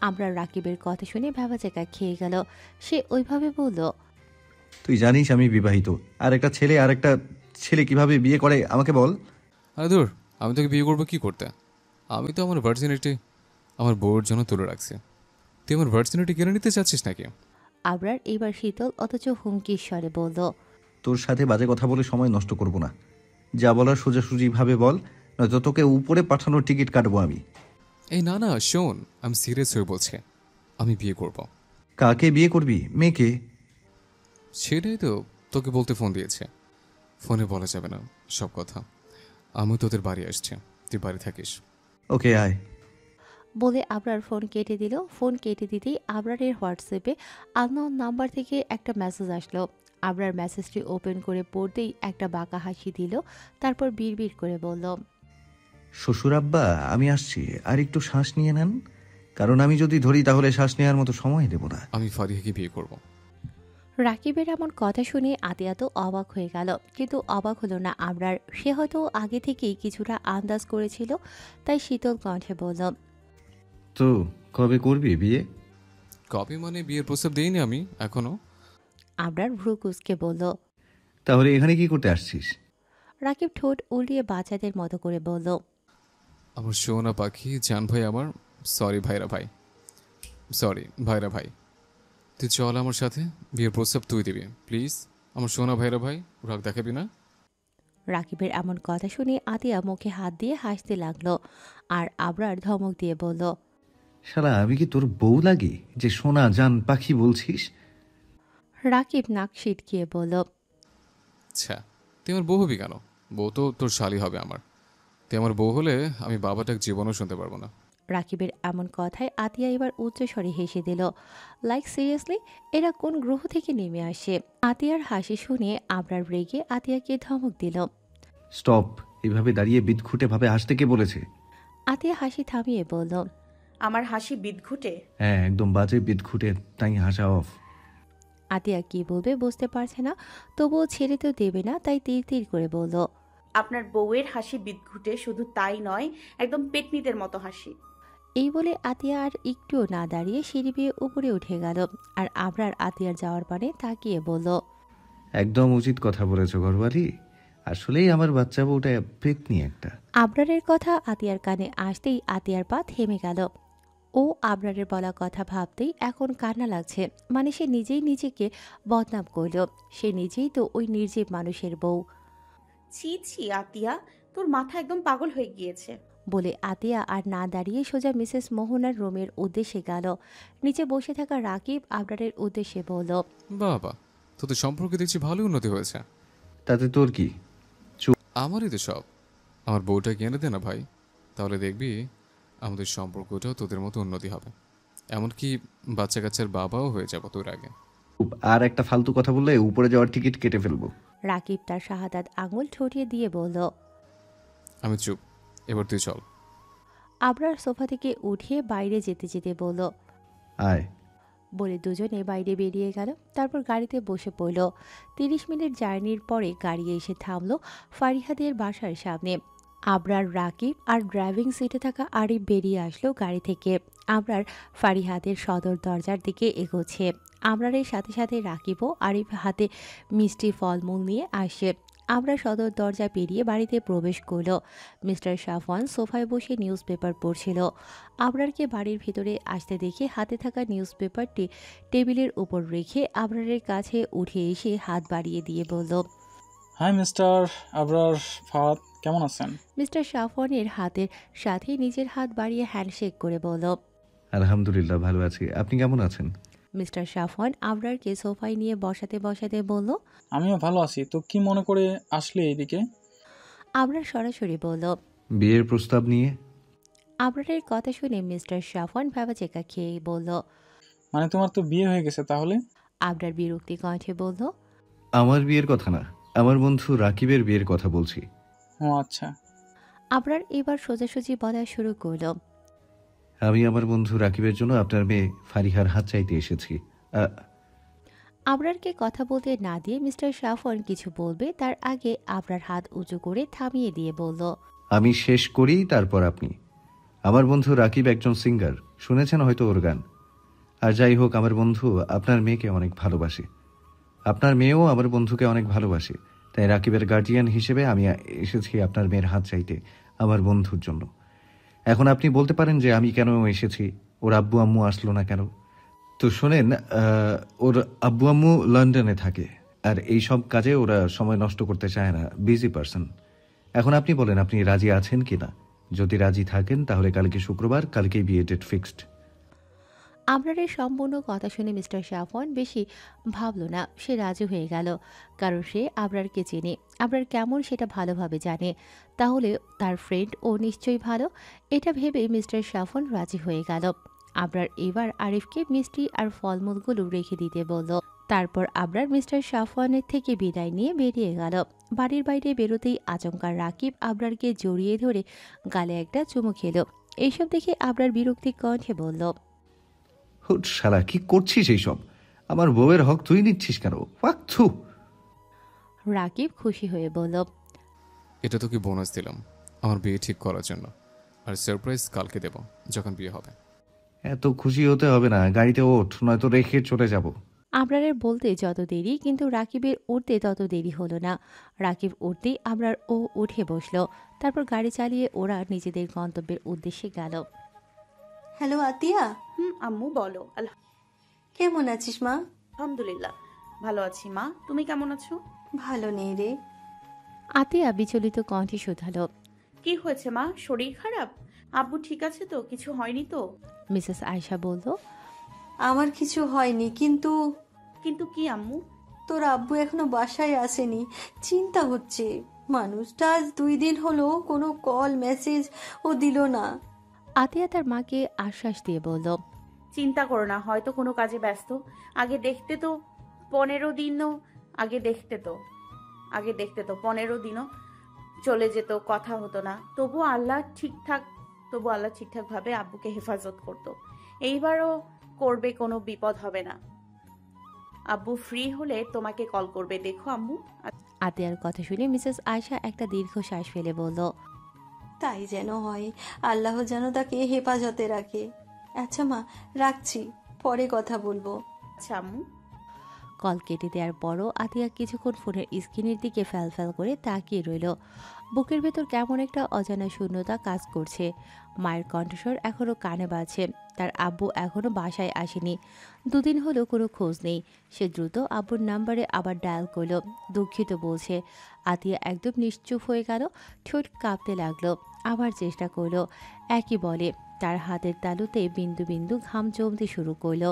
আমরা রাকিবের কথা শুনে ভ্যাবাচেকা খেয়ে গেল। সে ওইভাবে বলল। তুই জানিস আমি বিবাহিত, আর একটা ছেলে কিভাবে বিয়ে করে আমাকে বল। আরে দূর, আমি তোকে বিয়ে করবো কি করতে? আমি তো আমার ভার্জিনিটি আমার বউয়ের জন্য তুলে রাখছি। তুই আমার ভার্জিনিটি কেড়ে নিতে চাচ্ছিস নাকি? আবরার এবার শীতল অথচ হুমকির স্বরে বলল। তোর সাথে বাজে কথা বলে সময় নষ্ট করব না। যা বলার সোজাসুজি ভাবে বল, নয়তো তোকে উপরে পাঠানোর টিকিট কাটবো আমি। এই না না শোন, আমি সিরিয়াস হয়ে বলছি, আমি বিয়ে করব। কাকে বিয়ে করবি? মেয়েকে? সেটাই তো তোকে বলতে ফোন দিয়েছে। ফোনে বলা যাবে না সব কথা। আমি তোদের বাড়ি আসছি, তুই বাড়ি থাকিস। ওকে আয়। বলে আবরার ফোন কেটে দিল। ফোন কেটে দিতেই আবরারের হোয়াটসঅ্যাপে আননোন নাম্বার থেকে একটা মেসেজ আসলো। আবরার মেসেজটি ওপেন করে পড়তেই একটা বাঁকা হাসি দিল। তারপর বিড়বিড় করে বলল। শ্বশুর আব্বা আমি আসছি, আর একটু শ্বাস নিয়ে নেন, কারণ আমি যদি ধরি তাহলে শ্বাস নেওয়ার মতো সময় দেব না। আমি ফারিয়াকে বিয়ে করব। রাকিবের এমন কথা শুনে আতিয়া তো অবাক হয়ে গেল, কিন্তু অবাক হলো না আবরার। সে হয়তো আগে থেকেই কিছুটা আন্দাজ করেছিল, তাই শীতল কণ্ঠে বলল। তো কবে করবি বিয়ে? কবে মানে বিয়ের প্রস্তাব দিইনি আমি এখনো। আবরার ভ্রু কুঁচকে বলল। তাহলে এখানে কি করতে আসছিস? রাকিব ঠোঁট উল্টিয়ে বাচ্চাদের মতো করে বলল। আমার সোনা পাখি জান ভাই আমার, সরি ভাইরা ভাই, সরি ভাইরা ভাই, তুই চল আমার সাথে, বিয়ের প্রস্তাব তুই দিবি প্লিজ। আমার সোনা ভাইরা ভাই, রাগ দেখাবি না। রাকিবের এমন কথা শুনে আতিয়া মুখে হাত দিয়ে হাসতে লাগলো। আর আবরার ধমক দিয়ে বলল। শালা আমি কি তোর বউ লাগে যে সোনা জান পাখি বলছিস? রাকিব নাক সিটকিয়ে বলল। আচ্ছা তুই আমার বউ হবি কেন? বউ তো তোর শালি হবে আমার। তুই আমার বউ হলে আমি বাবাটাকে জীবনও শুনতে পারবো না। রাকিবের এমন কথায় আতিয়া এবার উচ্চস্বরে হেসে দিল। লাইক সিরিয়াসলি, এরা কোন গ্রহ থেকে নেমে আসে? আতিয়ার হাসি শুনে আবরার রেগে আতিয়াকে ধমক দিল। স্টপ, এভাবে দাঁড়িয়ে বিদঘুটে ভাবে হাসতে কে বলেছে? আতিয়া হাসি থামিয়ে বলল। আমার হাসি বিদঘুটে? হ্যাঁ একদম বাজে বিদঘুটে, তাই হাসা অফ। আতিয়া কি বলবে বুঝতে পারছে না, তবুও ছেড়ে তো দেবে না, তাই তীর তীর করে বলল। আপনার বউয়ের হাসি বিদঘুটে, শুধু তাই নয়, একদম পেটনিদের মতো হাসি। এই বলে আতিয়া আর একটুও না দাঁড়িয়ে সিঁড়ি বেয়ে উপরে উঠে গেল। আর আবরার আতিয়ার যাওয়ার পানে তাকিয়ে বলল। একদম উচিত কথা বলেছো ঘরবাড়ি, আসলেই আমার বাচ্চা বউটা পেতনি একটা। আবরারের কথা আতিয়ার কানে আসতেই আতিয়ার পা থেমে গেল। ও আবরারের বলা কথা ভাবতেই এখন কান্না লাগছে। মানে সে নিজেই নিজেকে বদনাম করল। সে নিজেই তো ওই নির্জীব মানুষের বউ। ছি ছি আতিয়া, তোর মাথা একদম পাগল হয়ে গিয়েছে। বলে আতিয়া আর না দাঁড়িয়ে সোজা মিসেস মোহনার রুমের উদ্দেশ্যে গেল। নিচে বসে থাকা রাকিব আবরারের উদ্দেশ্যে বলল। বাবা, তোদের সম্পর্কে দেখছি ভালোই উন্নতি হয়েছে। তাতে তোর কি? আমারই তো সব। আমার বউটা কিনে দে না ভাই, তাহলে দেখবি আমাদের সম্পর্কটাও তোদের মতো উন্নতি হবে। এমনকি বাচ্চা কাচ্চার বাবাও হয়ে যাব তোর আগে। আর একটা ফালতু কথা বললে উপরে যাওয়ার টিকিট কেটে ফেলবো। রাকিব তার শাহাদাত আঙুল ঠুটিয়ে দিয়ে বলল। আমি চুপ, এবার তুই চল। আবরার সোফা থেকে উঠিয়ে বাইরে যেতে যেতে বলল। আয়। বলে দুজনে বাইরে বেরিয়ে গেল। তারপর গাড়িতে বসে পড়ল। 30 মিনিট জার্নির পরে গাড়ি এসে থামলো ফারিহাদের বাসার সামনে। আবরার, রাকিব আর ড্রাইভিং সিটে থাকা আরিফ বেরিয়ে আসলো গাড়ি থেকে। আবরার ফারিহাদের সদর দরজার দিকে এগোচ্ছে। আবরারের সাথে সাথে রাকিবও আরিফ হাতে মিষ্টি ফলমূল নিয়ে আসে। আবরার সদর দরজা পেরিয়ে বাড়িতে প্রবেশ করল। মিস্টার সাফওয়ান সোফায় বসে নিউজ পেপার পড়ছিল। আবরারকে বাড়ির ভিতরে আসতে দেখে হাতে থাকা নিউজ পেপারটি টেবিলের উপর রেখে আবরারের কাছে উঠে এসে হাত বাড়িয়ে দিয়ে বলল। হাই মিস্টার আবরার ফাহাদ, কেমন আছেন? মিস্টার সাফওয়ানের হাতের সাথে নিজের হাত বাড়িয়ে হ্যান্ডশেক করে বলল। আলহামদুলিল্লাহ ভালো আছি, আপনি কেমন আছেন? মিস্টার সাফওয়ান আবরারকে সোফায় নিয়ে বসাতে বসাতে বলল। আমিও ভালো আছি। তো কি মনে করে আসলে এইদিকে? আবরার সরাসরি বলল। বিয়ের প্রস্তাব নিয়ে। আবরারের কথা শুনে মিস্টার সাফওয়ান ভ্যাবাচেকা খেয়ে বলল। মানে তোমার তো বিয়ে হয়ে গেছে তাহলে? আবরার বিরক্তি কণ্ঠে বলল। আমার বিয়ের কথা না, আমার বন্ধু রাকিবের বিয়ের কথা বলছি। ও আচ্ছা। আবরার এবার সোজাসুজি বলা শুরু করল। আমি আমার বন্ধু রাকিবের জন্য আপনার মেয়ে ফারিহার হাত চাইতে এসেছি। আবরারকে কথা বলতে না দিয়ে মিস্টার সাফওয়ান কিছু বলবে তার আগে আবরার হাত উঁচু করে থামিয়ে দিয়ে বলল। আমি শেষ করি তারপর আপনি। আমার বন্ধু রাকিব একজন সিঙ্গার, শুনেছেন হয়তো ওর গান। আর যাই হোক, আমার বন্ধু আপনার মেয়েকে অনেক ভালোবাসে, আপনার মেয়েও আমার বন্ধুকে অনেক ভালোবাসে। তাই রাকিবের গার্জিয়ান হিসেবে আমি এসেছি আপনার মেয়ের হাত চাইতে আমার বন্ধুর জন্য। এখন আপনি বলতে পারেন যে আমি কেন এসেছি, ওর আব্বু আম্মু আসলো না কেন? তো শোনেন, ওর আব্বু আম্মু লন্ডনে থাকে, আর এই সব কাজে ওরা সময় নষ্ট করতে চায় না, বিজি পারসন। এখন আপনি বলেন আপনি রাজি আছেন কি না? যদি রাজি থাকেন তাহলে কালকে শুক্রবার, কালকেই বিয়ে ডেট ফিক্সড। আবরারের সম্পূর্ণ কথা শুনে মিস্টার সাফওয়ান বেশি ভাবল না, সে রাজি হয়ে গেল। কারণ সে আবরারকে চেনে, আবরার কেমন সেটা ভালোভাবে জানে। তাহলে তার ফ্রেন্ড ও নিশ্চয়ই ভালো। এটা ভেবে মিস্টার সাফওয়ান রাজি হয়ে গেল। আবরার এবার আরিফকে মিষ্টি আর ফলমূলগুলো রেখে দিতে বলল। তারপর আবরার মিস্টার সাফওয়ানের থেকে বিদায় নিয়ে বেরিয়ে গেল। বাড়ির বাইরে বেরোতেই আচমকা রাকিব আবরারকে জড়িয়ে ধরে গালে একটা চুমু খেল। এইসব দেখে আবরার বিরক্তি কণ্ঠে বলল। হুট শালা, কি করছিস এইসব? আমার বউয়ের হক তুই নিচ্ছিস কেন? থু। রাকিব খুশি হয়ে বলল। এটা তোকে বোনাস দিলাম আমার বিয়ে ঠিক করার জন্য, আর সারপ্রাইজ কালকে দেব যখন বিয়ে হবে। এত খুশি হতে হবে না, গাড়িতে ওঠ, নয়তো রেখে চলে যাব। আবরারের বলতে যত দেরি, কিন্তু রাকিবের উঠতে তত দেরি হলো না। রাকিব উঠতেই আবরার ও উঠে বসলো। তারপর গাড়ি চালিয়ে ওরা নিজেদের গন্তব্যের উদ্দেশ্যে গেল। হ্যালো আতিয়া, আম্মু বলো। কেমন আছিস মা? আলহামদুলিল্লাহ ভালো আছি মা, তুমি কেমন আছো? ভালো নেই রে। আতিয়া বিচলিত কণ্ঠে শুধালো। কি হয়েছে মা, শরীর খারাপ? আব্বু ঠিক আছে তো, কিছু হয়নি তো? মিসেস আয়শা বলল। আমার কিছু হয়নি, কিন্তু কিন্তু কি আম্মু? তোর আব্বু এখনো বাসায় আসেনি, চিন্তা হচ্ছে। মানুষটা আজ 2 দিন হলো কোনো কল মেসেজ ও দিল না। আতিয়া তার মাকে আশ্বাস দিয়ে বলল। চিন্তা করো না, হয়তো কোনো কাজে ব্যস্ত। আগে দেখতে তো 15 দিনও আগে দেখতে তো 15 দিনও চলে যেত, কথা হতো না। তবু আল্লাহ ঠিকঠাক ভাবে আব্বুকে হেফাজত করত। এইবারও করবে, কোনো বিপদ হবে না। আব্বু ফ্রি হলে তোমাকে কল করবে, দেখো আম্মু। আতিয়ার কথা শুনে মিসেস আয়শা একটা দীর্ঘশ্বাস ফেলে বলল। তাই যেন হয়, আল্লাহ যেন তাকে হেফাজতে রাখে। আচ্ছা মা, রাখছি, পরে কথা বলবো। আচ্ছা আম্মু। কল কেটে দেওয়ার পরও আতিয়া কিছুক্ষণ ফোনের স্ক্রিনের দিকে ফ্যাল করে তাকিয়ে রইল। বুকের ভেতর কেমন একটা অজানা শূন্যতা কাজ করছে। মায়ের কণ্ঠস্বর এখনও কানে বাজছে। তার আব্বু এখনও বাসায় আসেনি। 2 দিন হলো কোনো খোঁজ নেই। সে দ্রুত আব্বুর নাম্বারে আবার ডায়াল করল। দুঃখিত বলছে। আতিয়া একদম নিশ্চুপ হয়ে গেল, ঠোঁট কাঁপতে লাগলো। আবার চেষ্টা করলো, একই বলে। তার হাতের তালুতে বিন্দু বিন্দু ঘাম জমতে শুরু করলো।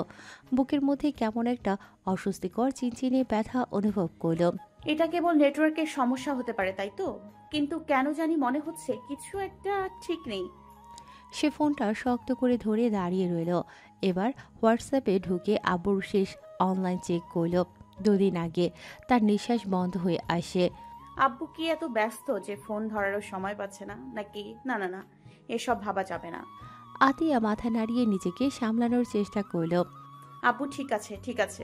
বুকের মধ্যে কেমন একটা অস্বস্তিকর চিনচিনে ব্যথা অনুভব করলো। এটা কেবল নেটওয়ার্কের সমস্যা হতে পারে, তাই তো? কিন্তু কেন জানি মনে হচ্ছে কিছু একটা ঠিক নেই। সে ফোনটা শক্ত করে ধরে দাঁড়িয়ে রইল। এবার হোয়াটসঅ্যাপে ঢুকে আব্বুর শেষ অনলাইন চেক করল। 2 দিন আগে তার নিঃশ্বাস বন্ধ হয়ে আসে। আব্বু কি এত ব্যস্ত যে ফোন ধরারও সময় পাচ্ছে না নাকি? না না না, এসব ভাবা যাবে না। আতিয়া মাথা নাড়িয়ে নিজেকে সামলানোর চেষ্টা করল, আব্বু ঠিক আছে ঠিক আছে।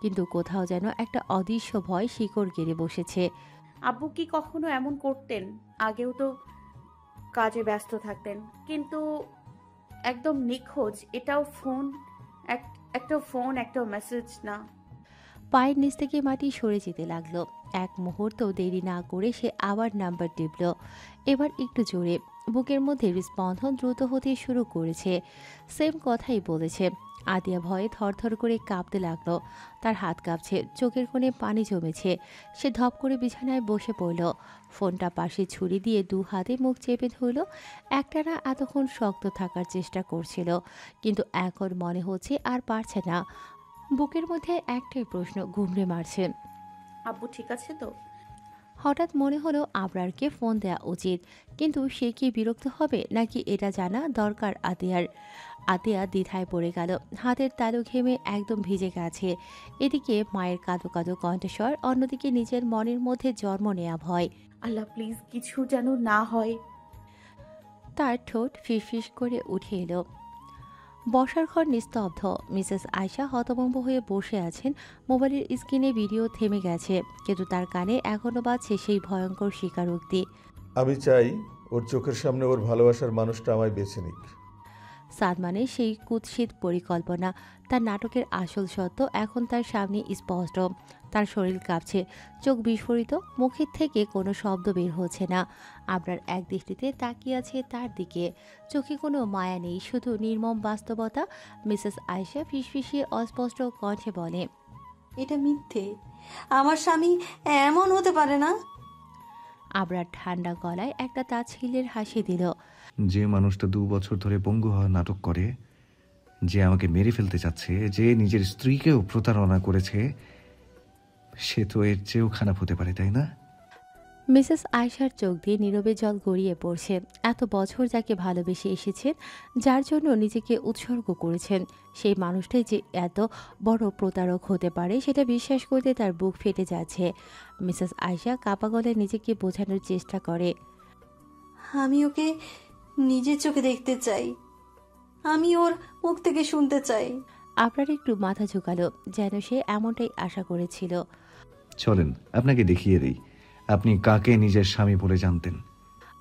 কিন্তু কোথাও যেন একটা অদৃশ্য ভয় শিকড় গেড়ে বসেছে। আব্বু কি কখনো এমন করতেন? আগেও তো কাজে ব্যস্ত থাকতেন, কিন্তু একদম নিখোঁজ। এটাও ফোন, একটা ফোন, একটা মেসেজ না। পায়ের নিচ থেকে মাটি সরে যেতে লাগলো। এক মুহূর্ত দেরি না করে সে আবার নাম্বার টিপল, এবার একটু জোরে। বুকের মধ্যে স্পন্দন দ্রুত হতে শুরু করেছে। সেম কথাই বলেছে। আতিয়া ভয়ে থরথর করে কাঁপতে লাগলো। তার হাত কাঁপছে, চোখের কোণে পানি জমেছে। সে ধপ করে বিছানায় বসে পড়ল, ফোনটা পাশে ছুরি দিয়ে 2 হাতে মুখ চেপে ধরল। একটানা এতক্ষণ শক্ত থাকার চেষ্টা করছিল, কিন্তু এখন মনে হচ্ছে আর পারছে না। বুকের মধ্যে একটাই প্রশ্ন ঘুমড়ে মারছে, আব্বু ঠিক আছে তো? হঠাৎ মনে হলো আবরারকে ফোন দেওয়া উচিত, কিন্তু সে কি বিরক্ত হবে নাকি এটা জানা দরকার আতিয়ার। আতিয়া দ্বিধায় পড়ে গেল, হাতের তালু ঘেমে একদম ভিজে গেছে। এদিকে মায়ের কাঁদো কাঁদো কণ্ঠস্বর, অন্যদিকে নিজের মনের মধ্যে জন্ম নেয়া ভয়। আল্লাহ প্লিজ কিছু যেন না হয়। তার ঠোঁট ফিসফিস করে উঠে এলো। বসার ঘর নিস্তব্ধ। মিসেস আয়শা হতভম্ব হয়ে বসে আছেন। মোবাইলের স্ক্রিনে ভিডিও থেমে গেছে, কিন্তু তার কানে এখনো বাজছে সেই ভয়ঙ্কর স্বীকারোক্তি। আমি চাই ওর চোখের সামনে ওর ভালোবাসার মানুষটা আমায় বেছে নিক। সাদমানের সেই কুৎসিত পরিকল্পনা, তার নাটকের আসল সত্য এখন তার সামনে স্পষ্ট। তার শরীর কাঁপছে, চোখ বিস্ফোরিত, মুখের থেকে কোনো শব্দ বের হচ্ছে না। আবরার এক দৃষ্টিতে তাকিয়ে আছে তার দিকে, চোখে কোনো মায়া নেই, শুধু নির্মম বাস্তবতা। মিসেস আয়েশা ফিসফিসিয়ে অস্পষ্ট কণ্ঠে বলে, এটা মিথ্যে। আমার স্বামী এমন হতে পারে না। আবরার ঠান্ডা গলায় একটা তাচ্ছিল্যের হাসি দিল। যে মানুষটা 2 বছর ধরে পঙ্গু হওয়ার নাটক করে, যে আমাকে মেরে ফেলতে চাচ্ছে, যে নিজের স্ত্রীকেও প্রতারণা করেছে, সে তো এর চেয়েও খারাপ হতে পারে, তাই না? মিসেস আয়শার চোখ দিয়ে নীরবে জল গড়িয়ে পড়ছে। এত বছর যাকে ভালোবেসে এসেছেন, যার জন্য নিজেকে উৎসর্গ করেছেন, সেই মানুষটাই যে এত বড় প্রতারক হতে পারে সেটা বিশ্বাস করতে তার বুক ফেটে যাচ্ছে। মিসেস আয়শা কাঁপা গলায় নিজেকে বোঝানোর চেষ্টা করে, আমি ওকে নিজের চোখে দেখতে চাই। আমি ওর মুখ থেকে শুনতে চাই। আপনার একটু মাথা ঝুঁকালো, যেন সে এমনটাই আশা করেছিল। চলেন আপনাকে দেখিয়ে দিই আপনি কাকে নিজের স্বামী বলে জানতেন।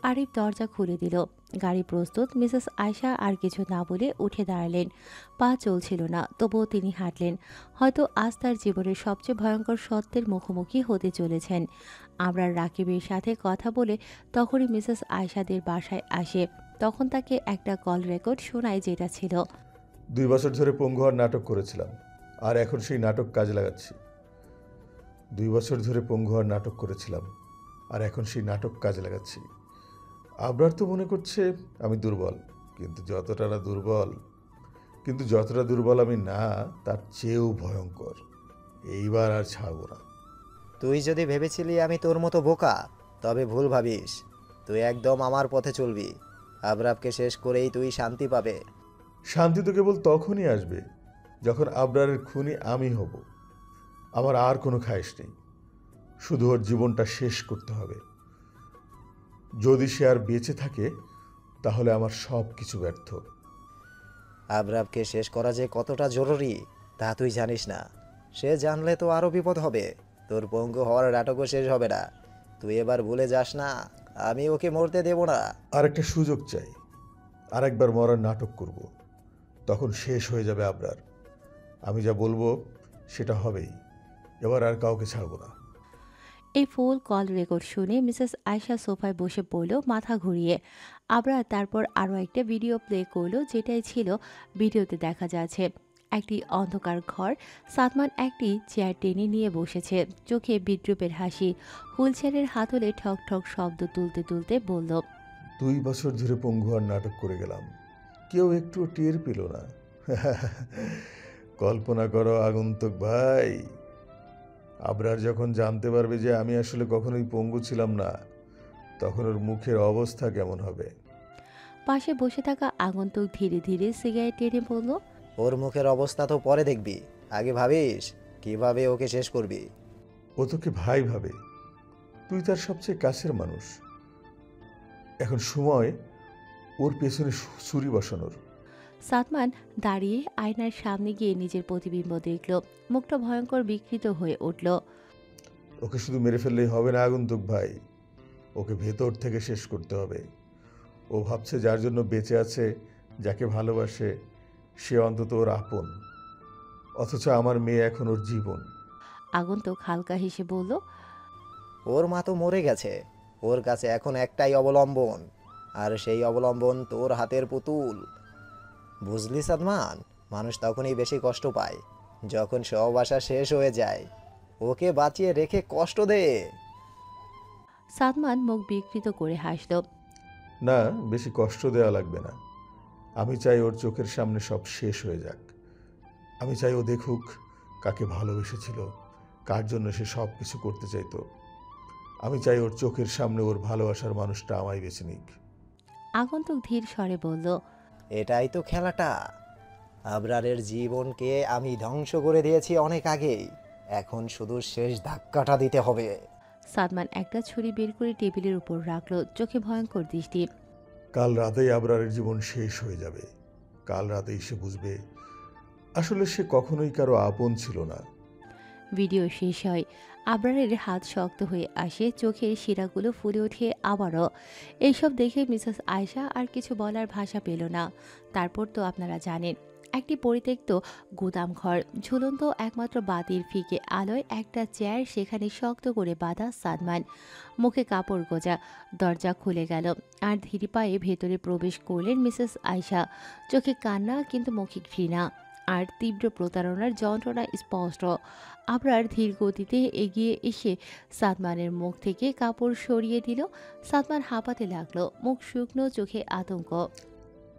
আরিফ দরজা খুলে দিল। গাড়ি প্রস্তুত। মিসেস আয়শা আর কিছু না বলে উঠে দাঁড়ালেন। পা চলছিল না, তবুও তিনি হাঁটলেন। হয়তো আজ তার জীবনের সবচেয়ে ভয়ঙ্কর সত্যের মুখোমুখি হতে চলেছেন। আমরা রাকিবের সাথে কথা বলে তখনই মিসেস আয়শাদের বাসায় আসে। তখন তাকে একটা কল রেকর্ড শোনায়, যেটা ছিল, 2 বছর ধরে পঙ্গু হওয়ার নাটক করেছিলাম, আর এখন সেই নাটক কাজে লাগাচ্ছি। 2 বছর ধরে পঙ্গু হওয়ার নাটক করেছিলাম, আর এখন সেই নাটক কাজে লাগাচ্ছি। আবরার তো মনে করছে আমি দুর্বল, কিন্তু যতটা দুর্বল আমি না, তার চেয়েও ভয়ঙ্কর। এইবার আর ছাড়বো না। তুই যদি ভেবেছিলি আমি তোর মতো বোকা, তবে ভুল ভাবিস। তুই একদম আমার পথে চলবি। আবরাবকে শেষ করেই তুই শান্তি পাবে। শান্তি তো কেবল তখনই আসবে যখন আবরারের খুনি আমি হব। আমার আর কোনো খায়েশ নেই, শুধু ওর জীবনটা শেষ করতে হবে। যদি সে আর বেঁচে থাকে, তাহলে আমার সব কিছু ব্যর্থ। আবরাবকে শেষ করা যে কতটা জরুরি তা তুই জানিস না। সে জানলে তো আরও বিপদ হবে। তোর পঙ্গু হওয়ার নাটকও শেষ হবে না। তুই এবার ভুলে যাস না, আমি ওকে মরতে দেব না। আর একটা সুযোগ চাই, আরেকবার মরার নাটক করব। তখন শেষ হয়ে যাবে আবরার। আমি যা বলবো সেটা হবেই। এবার আর কাউকে ছাড়বো না। এই ফুল কল রেকর্ড শুনে মিসেস আয়শা সোফায় বসে পড়ল, মাথা ঘুরিয়ে। আবরা তারপর আরও একটা ভিডিও প্লে করলো, যেটাই ছিল ভিডিওতে দেখা যাচ্ছে একটি অন্ধকার ঘর। সাদমান একটি চেয়ার টেনে নিয়ে বসেছে, চোখে বিদ্রুপের হাসি। হুইলচেয়ারের হাতলে ঠক ঠক শব্দ তুলতে তুলতে বলল, 2 বছর ধরে পঙ্গু হওয়ার নাটক করে গেলাম, কেউ একটু টের পেল না। কল্পনা করো আগন্তুক ভাই, আবরার যখন জানতে পারবে যে আমি আসলে কখনোই পঙ্গু ছিলাম না, তখন ওর মুখের অবস্থা কেমন হবে। পাশে বসে থাকা আগন্তুক ধীরে ধীরে সিগারেট টেনে বলল, ওর মুখের অবস্থা তো পরে দেখবি, আগে ভাবিস কিভাবে ওকে শেষ করবি। ও তোকে ভাই ভাবে, তুই তার সবচেয়ে কাছের মানুষ। এখন সময় ওর পেছনে ছুরি বসানোর। সাদমান দাঁড়িয়ে আয়নার সামনে গিয়ে নিজের প্রতিবিম্ব দেখল। মুখটা ভয়ঙ্কর বিকৃত হয়ে উঠল। ওকে শুধু মেরে ফেললেই হবে না আগন্তুক ভাই, ওকে ভেতর থেকে শেষ করতে হবে। ও ভাবছে যার জন্য বেঁচে আছে, যাকে ভালোবাসে, সে অন্তত ওর আপন, অথচ আমার মেয়ে এখন ওর জীবন। আগন্তুক হালকা হেসে বলল, ওর মা তো মরে গেছে, ওর কাছে এখন একটাই অবলম্বন, আর সেই অবলম্বন তোর হাতের পুতুল। বুঝলি সাদমান, মানুষ তখনই বেশি কষ্ট পায় যখন সব আশা শেষ হয়ে যায়। ওকে বাঁচিয়ে রেখে কষ্ট দে। সাদমান মুখ বিকৃত করে হাসল। না, বেশি কষ্ট দেওয়া লাগবে না। আমি চাই ওর চোখের সামনে সব শেষ হয়ে যাক। আমি চাই ও দেখুক কাকে ভালোবেসেছিল, কার জন্য সে সব কিছু করতে চাইতো। আমি চাই ওর চোখের সামনে ওর ভালোবাসার মানুষটা আমায় বেছে নিক। আগন্তুক ধীর স্বরে বলল, এটাই তো খেলাটা। আবরারের জীবনকে আমি ধ্বংস করে দিয়েছি অনেক আগেই, এখন শুধু শেষ ধাক্কাটা দিতে হবে। সাদমান একটা ছুরি বের করে টেবিলের উপর রাখলো, চোখে ভয়ঙ্কর দৃষ্টি। কাল রাতেই আবরারের জীবন শেষ হয়ে যাবে। কাল রাতেই সে বুঝবে আসলে সে কখনোই কারো আপন ছিল না। ভিডিও শেষ হয়। আবরারের হাত শক্ত হয়ে আসে, চোখের শিরাগুলো ফুলে ওঠে আবারও। এইসব দেখে মিসেস আয়েশা আর কিছু বলার ভাষা পেল না। তারপর তো আপনারা জানেন, একটি পরিত্যক্ত গুদামঘর, ঝুলন্ত একমাত্র বাতির ফিকে আলোয় একটা চেয়ার, সেখানে শক্ত করে বাঁধা সাদমান, মুখে কাপড় গোজা। দরজা খুলে গেল আর ধীরে পায়ে ভেতরে প্রবেশ করলেন মিসেস আয়েশা। চোখে কান্না, কিন্তু মুখে ঘৃণা আর তীব্র প্রতারণার যন্ত্রণা স্পষ্ট। আবরার ধীর গতিতে এগিয়ে এসে সাদমানের মুখ থেকে কাপড় সরিয়ে দিল। সাদমান হাঁপাতে লাগলো, মুখ শুকনো, চোখে আতঙ্ক।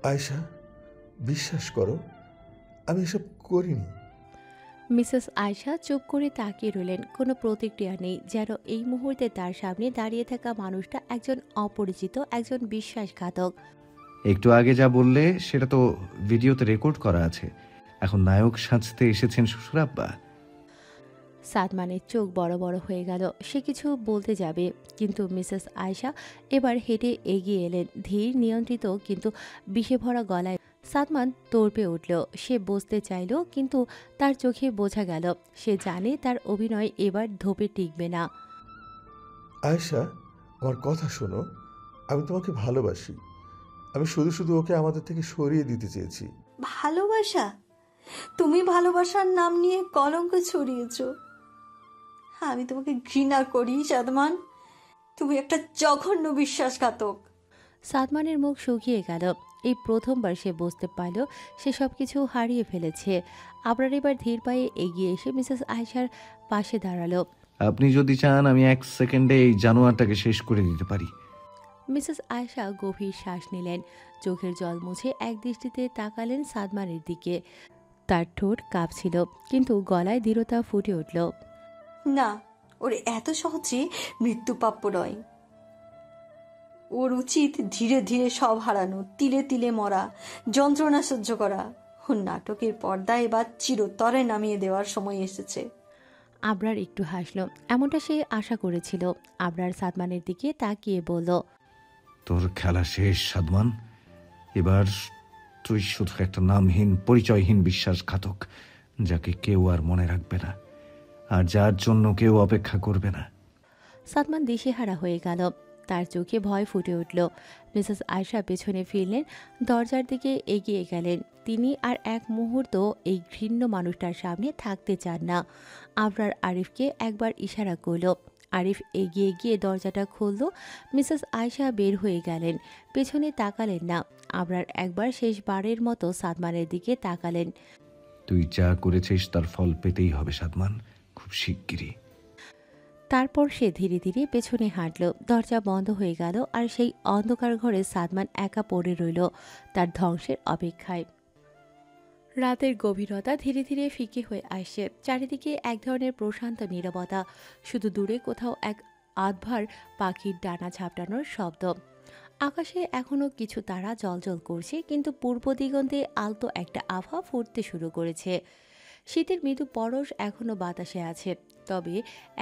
আয়েশা, বিশ্বাস করো, আমি এসব করিনি। মিসেস আয়েশা চুপ করে তাকিয়ে রইলেন, কোনো প্রতিক্রিয়া নেই, যেন এই মুহূর্তে তার সামনে দাঁড়িয়ে থাকা মানুষটা একজন অপরিচিত, একজন বিশ্বাসঘাতক। একটু আগে যা বললে সেটা তো ভিডিওতে রেকর্ড করা আছে। এখন নায়ক সাজতে এসেছেন শ্বশুরাব্বা। সাদমানের চোখ বড় বড় হয়ে গেল। সে কিছু বলতে যাবে, কিন্তু মিসেস আয়েশা এবার হেঁটে এগিয়ে এলেন, ধীর, নিয়ন্ত্রিত, কিন্তু বিষে ভরা গলায়। সাদমান তোড়পে উঠল। সে বসতে চাইল, কিন্তু তার চোখে বোঝা গেল সে জানে তার অভিনয় এবার ধোপে টিকবে না। আয়েশা, আমার কথা শোনো, আমি তোমাকে ভালোবাসি। আমি শুধু শুধু ওকে আমাদের থেকে সরিয়ে দিতে চেয়েছি। ভালোবাসা? তুমি ভালোবাসার নাম নিয়ে কলঙ্ক ছড়িয়েছ। আমি তোমাকে ঘৃণা করি সাদমান, তুমি একটা জঘন্য বিশ্বাসঘাতক। সাদমানের মুখ শুকিয়ে গেল। এই প্রথমবার সে বুঝতে পারল সে সব কিছু হারিয়ে ফেলেছে। আবরার এবার ধীর পায়ে এগিয়ে এসে মিসেস আয়েশার পাশে দাঁড়ালো। আপনি যদি চান আমি 1 সেকেন্ডে এই জানোয়ারটাকে শেষ করে দিতে পারি। মিসেস আয়েশা গভীর শ্বাস নিলেন, চোখের জল মুছে এক দৃষ্টিতে তাকালেন সাদমানের দিকে। তার ঠোঁট কাঁপছিল, কিন্তু গলায় দৃঢ়তা ফুটে উঠল। না, ওর এত সহজে মৃত্যু প্রাপ্য নয়। ওর উচিত ধীরে ধীরে সব হারানো, তিলে তিলে মরা, যন্ত্রণা সহ্য করা। ওর নাটকের পর্দা এবার চিরতরে নামিয়ে দেওয়ার সময় এসেছে। আবরার একটু হাসল, এমনটা সে আশা করেছিল। আবরার সাদমানের দিকে তাকিয়ে বলল, তোর খেলা শেষ সাদমান। এবার তুই শুধু একটা নামহীন, পরিচয়হীন বিশ্বাসঘাতক, যাকে কেউ আর মনে রাখবে না, আর যার জন্য কেউ অপেক্ষা করবে না। সাদমান দিশেহারা হয়ে গেল, তার চোখে ভয় ফুটে উঠল। মিসেস আয়েশা পেছনে ফিরলেন, দরজার দিকে এগিয়ে গেলেন। তিনি আর এক মুহূর্ত এই ঘৃণ্য মানুষটার সামনে থাকতে চান না। আবরার আরিফকে একবার ইশারা করল। আরিফ এগিয়ে গিয়ে দরজাটা খুলল। মিসেস আয়েশা বের হয়ে গেলেন, পেছনে তাকালেন না। আবরার একবার শেষবারের মতো সাদমানের দিকে তাকালেন। তুই যা করেছিস তার ফল পেতেই হবে সাদমান, খুব শিগগিরই। তারপর সে ধীরে ধীরে পেছনে হাঁটল। দরজা বন্ধ হয়ে গেল, আর সেই অন্ধকার ঘরে সাদমান একা পড়ে রইল তার ধ্বংসের অপেক্ষায়। রাতের গভীরতা ধীরে ধীরে ফিকে হয়ে আসছে। চারিদিকে এক ধরনের প্রশান্ত নীরবতা, শুধু দূরে কোথাও এক আধভার পাখির ডানা ঝাপটানোর শব্দ। আকাশে এখনো কিছু তারা জ্বলজ্বল করছে, কিন্তু পূর্ব দিগন্তে আলতো একটা আভা ফুটতে শুরু করেছে। শীতের মৃদু পরশ এখনো বাতাসে আছে, তবে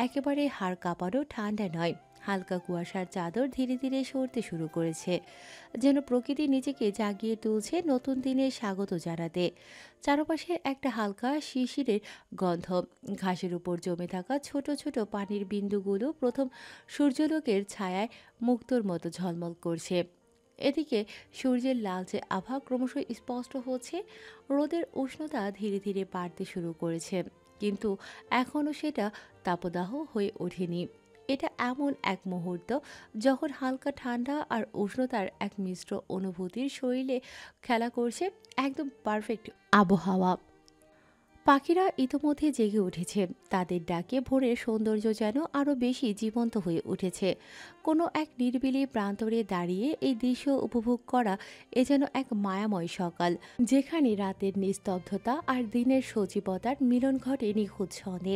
একেবারে হাড় কাঁপানো ঠান্ডা নয়। হালকা কুয়াশার চাদর ধীরে ধীরে সরতে শুরু করেছে, যেন প্রকৃতি নিজেকে জাগিয়ে তুলছে নতুন দিনের স্বাগত জানাতে। চারপাশে একটা হালকা শিশিরের গন্ধ, ঘাসের উপর জমে থাকা ছোট ছোট পানির বিন্দুগুলো প্রথম সূর্যালোকের ছায়ায় মুক্তোর মতো ঝলমল করছে। এদিকে সূর্যের লালচে আভা ক্রমশ স্পষ্ট হচ্ছে, রোদের উষ্ণতা ধীরে ধীরে বাড়তে শুরু করেছে, কিন্তু এখনও সেটা তাপদাহ হয়ে ওঠেনি। এটা এমন এক মুহূর্ত যখন হালকা ঠান্ডা আর উষ্ণতার এক মিশ্র অনুভূতির শরীরে খেলা করছে, একদম পারফেক্ট আবহাওয়া। পাখিরা ইতোমধ্যে জেগে উঠেছে, তাদের ডাকে ভোরের সৌন্দর্য যেন আরও বেশি জীবন্ত হয়ে উঠেছে। কোনো এক নিরিবিলি প্রান্তরে দাঁড়িয়ে এই দৃশ্য উপভোগ করা এ যেন এক মায়াময় সকাল, যেখানে রাতের নিস্তব্ধতা আর দিনের সজীবতার মিলন ঘটে নিখুঁত ছন্দে।